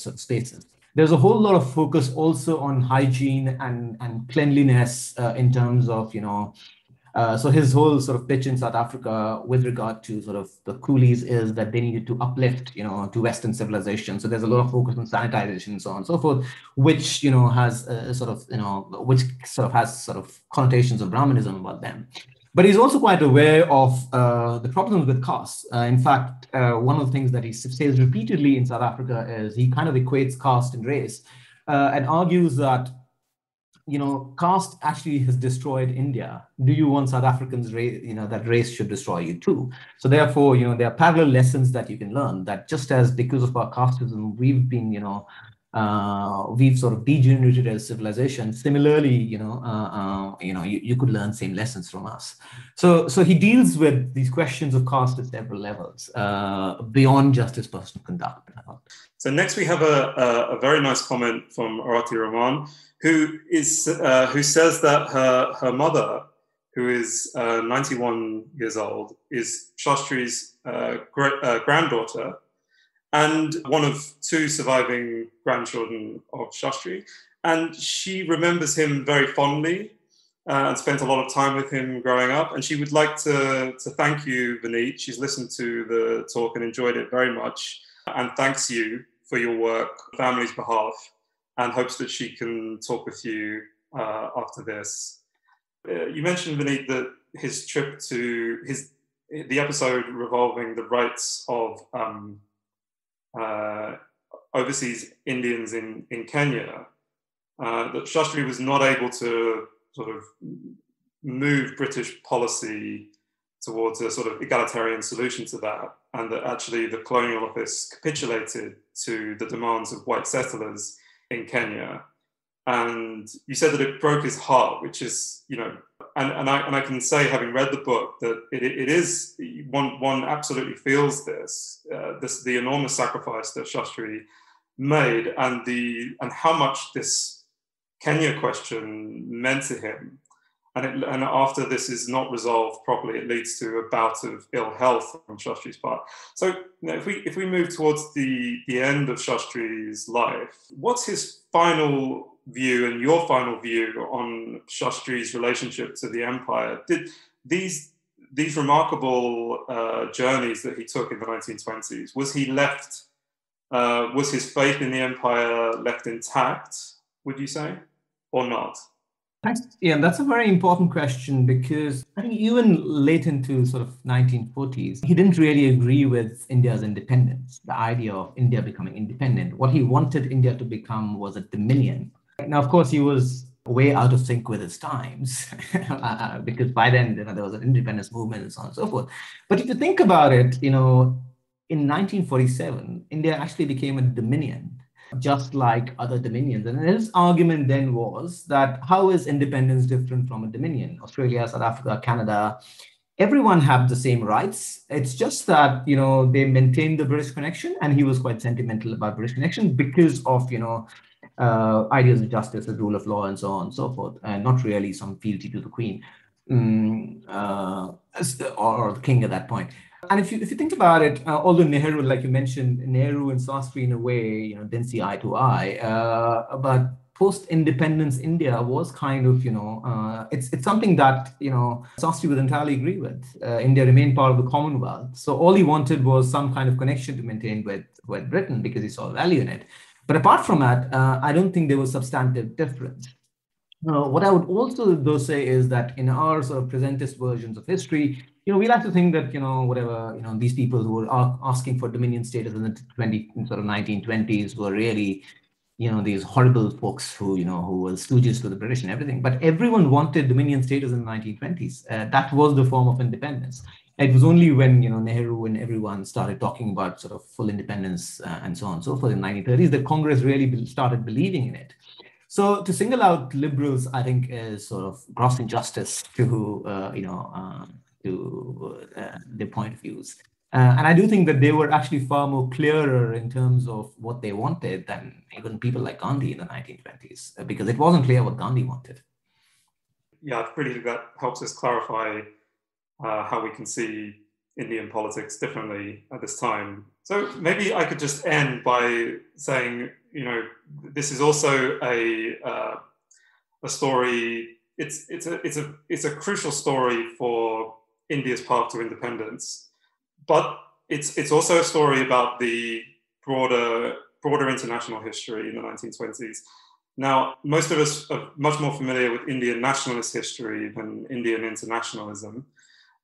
sort of spaces. There's a whole lot of focus also on hygiene and cleanliness in terms of, so his whole sort of pitch in South Africa with regard to sort of the coolies is that they needed to uplift, to Western civilization. So there's a lot of focus on sanitization and so on and so forth, which, has has connotations of Brahmanism about them. But he's also quite aware of the problems with caste. In fact, one of the things that he says repeatedly in South Africa is he kind of equates caste and race and argues that, caste actually has destroyed India. Do you want South Africans, that race should destroy you too? So therefore, there are parallel lessons that you can learn, that just as because of our casteism, we've been, we've sort of degenerated as civilization. Similarly, you could learn same lessons from us. So he deals with these questions of caste at several levels, beyond just his personal conduct. So next we have a very nice comment from Arati Rahman, who says that her mother, who is 91 years old, is Shastri's granddaughter, and one of two surviving grandchildren of Sastri. And she remembers him very fondly and spent a lot of time with him growing up. And she would like to thank you, Vineet. She's listened to the talk and enjoyed it very much, and thanks you for your work on the family's behalf, and hopes that she can talk with you after this. You mentioned, Vineet, that his trip to the episode revolving the rights of overseas Indians in Kenya, that Sastri was not able to sort of move British policy towards a sort of egalitarian solution to that, and that actually the Colonial Office capitulated to the demands of white settlers in Kenya. And you said that it broke his heart, which is, and I can say, having read the book, that it is, one absolutely feels the enormous sacrifice that Sastri made, and how much this Kenya question meant to him. and after this is not resolved properly, it leads to a bout of ill health on Shastri's part. So if we move towards the end of Shastri's life, what's his final view and your final view on Shastri's relationship to the empire? Did these remarkable journeys that he took in the 1920s, was his faith in the empire left intact, would you say, or not? Thanks. Yeah, that's a very important question, because I think even late into sort of 1940s, he didn't really agree with India's independence, the idea of India becoming independent. What he wanted India to become was a dominion. Now, of course, he was way out of sync with his times, because by then there was an independence movement and so on and so forth. But if you think about it, in 1947, India actually became a dominion, just like other dominions. And his argument then was that how is independence different from a dominion? Australia, South Africa, Canada, everyone have the same rights. It's just that, they maintained the British connection, and he was quite sentimental about British connection because of, ideas of justice, the rule of law, and so on and so forth, and not really some fealty to the Queen or the king at that point. And if you think about it, although Nehru, like you mentioned, Nehru and Sastri in a way, didn't see eye to eye, but post-independence India was kind of, it's something that, Sastri would entirely agree with. India remained part of the Commonwealth. So all he wanted was some kind of connection to maintain with Britain, because he saw value in it. But apart from that, I don't think there was substantive difference. What I would also though say is that in our sort of presentist versions of history, we like to think that, these people who were asking for dominion status in the 1920s were really, these horrible folks who were stooges to the British and everything. But everyone wanted dominion status in the 1920s. That was the form of independence. It was only when, Nehru and everyone started talking about sort of full independence and so on and so forth in the 1930s, that Congress really started believing in it. So to single out liberals, I think, is sort of gross injustice to their point of views. And I do think that they were actually far more clearer in terms of what they wanted than even people like Gandhi in the 1920s, because it wasn't clear what Gandhi wanted. Yeah, really, that helps us clarify how we can see Indian politics differently at this time. So maybe I could just end by saying, this is also a story. It's a crucial story for India's path to independence, but it's also a story about the broader international history in the 1920s. Now, most of us are much more familiar with Indian nationalist history than Indian internationalism,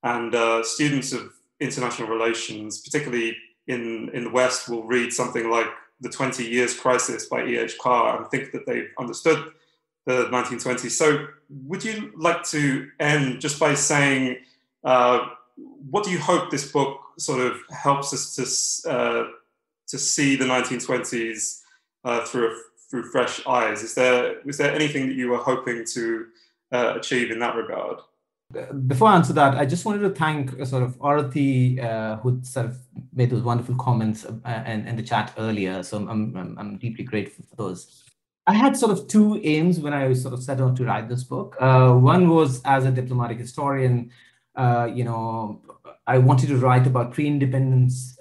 and students of international relations, particularly in the West, will read something like The 20 Years Crisis by E.H. Carr and think that they've understood the 1920s. So would you like to end just by saying, what do you hope this book sort of helps us to see the 1920s through fresh eyes? Was there anything that you were hoping to achieve in that regard? Before I answer that, I just wanted to thank sort of Arati, who sort of made those wonderful comments in the chat earlier. So I'm deeply grateful for those. I had sort of two aims when I sort of set out to write this book. One was, as a diplomatic historian, I wanted to write about pre-independence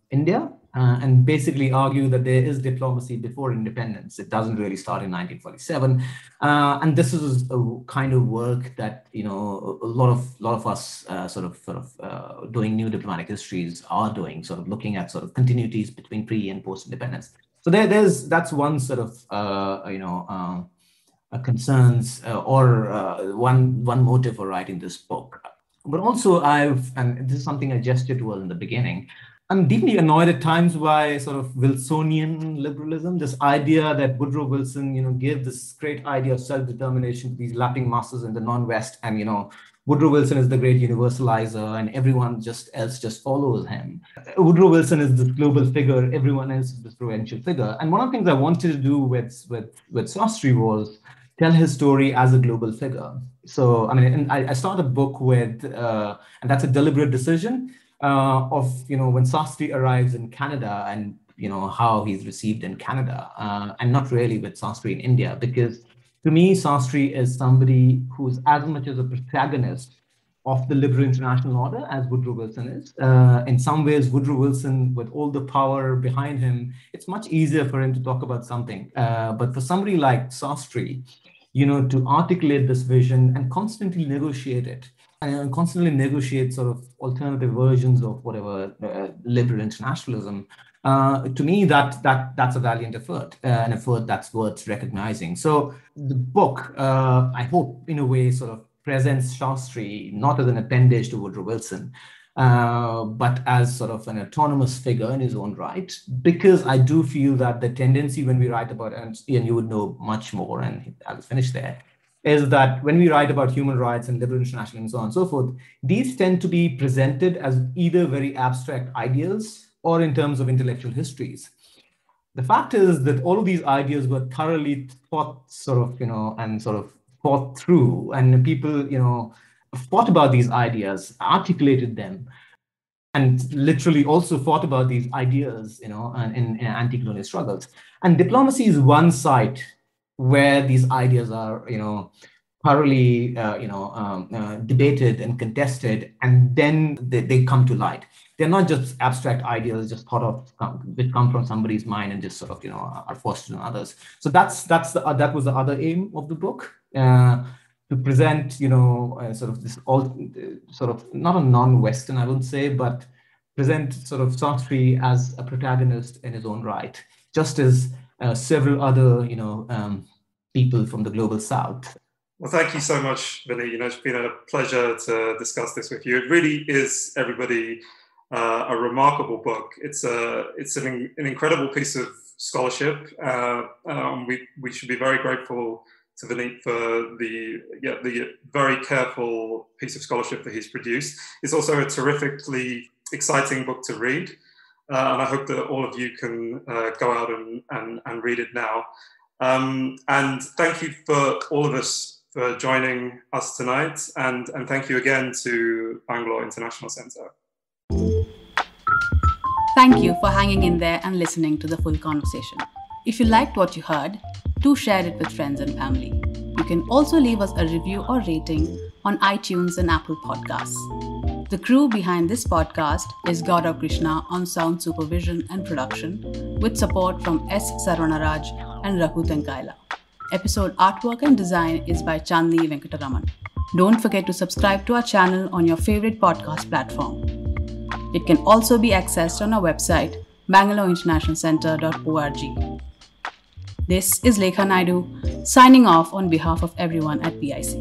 India, and basically argue that there is diplomacy before independence. It doesn't really start in 1947, and this is a kind of work that a lot of us doing new diplomatic histories are doing, sort of looking at sort of continuities between pre and post independence. So that's one sort of concerns or one motive for writing this book. But also and this is something I gestured towards in the beginning, I'm deeply annoyed at times by sort of Wilsonian liberalism, this idea that Woodrow Wilson, gave this great idea of self-determination to these lapping masses in the non-West, and, Woodrow Wilson is the great universalizer and everyone else just follows him. Woodrow Wilson is this global figure, everyone else is this provincial figure. And one of the things I wanted to do with Sastri was tell his story as a global figure. So, I started a book with, and that's a deliberate decision, of when Sastri arrives in Canada and how he's received in Canada, and not really with Sastri in India, because To me, Sastri is somebody who's as much as a protagonist of the liberal international order as Woodrow Wilson is. In some ways, Woodrow Wilson, with all the power behind him, it's much easier for him to talk about something. But for somebody like Sastri, to articulate this vision and constantly negotiate it, and constantly negotiate sort of alternative versions of whatever liberal internationalism, to me, that's a valiant effort, an effort that's worth recognizing. So the book, I hope, in a way, sort of presents Sastri not as an appendage to Woodrow Wilson, but as sort of an autonomous figure in his own right, because I do feel that the tendency when we write about, and Ian, you would know much more, and I'll finish there, is that when we write about human rights and liberal internationalism and so on and so forth, these tend to be presented as either very abstract ideals or in terms of intellectual histories. The fact is that all of these ideas were thoroughly thought through, and people, thought about these ideas, articulated them, and literally also thought about these ideas, in anti-colonial struggles. And diplomacy is one site where these ideas are, thoroughly, debated and contested, and then they come to light. They're not just abstract ideas, just thought of, which come from somebody's mind and just sort of, are fostered on others. So that was the other aim of the book, to present, sort of this sort of not a non-Western, I wouldn't say, but present sort of Sastri as a protagonist in his own right, just as several other, people from the global South. Well, thank you so much, Vineet. It's been a pleasure to discuss this with you. It really is, everybody, a remarkable book. It's an incredible piece of scholarship. We should be very grateful to Vineet for the very careful piece of scholarship that he's produced. It's also a terrifically exciting book to read, and I hope that all of you can go out and read it now. And thank you for all of us for joining us tonight, and thank you again to Bangalore International Centre. Thank you for hanging in there and listening to the full conversation. If you liked what you heard, do share it with friends and family. You can also leave us a review or rating on iTunes and Apple Podcasts. The crew behind this podcast is Gaurav Krishna on sound supervision and production, with support from S. Sarvanaraj and Raghu Tenkaila. Episode artwork and design is by Chandni Venkataraman. Don't forget to subscribe to our channel on your favorite podcast platform. It can also be accessed on our website, bangaloreinternationalcentre.org. This is Lekha Naidu, signing off on behalf of everyone at BIC.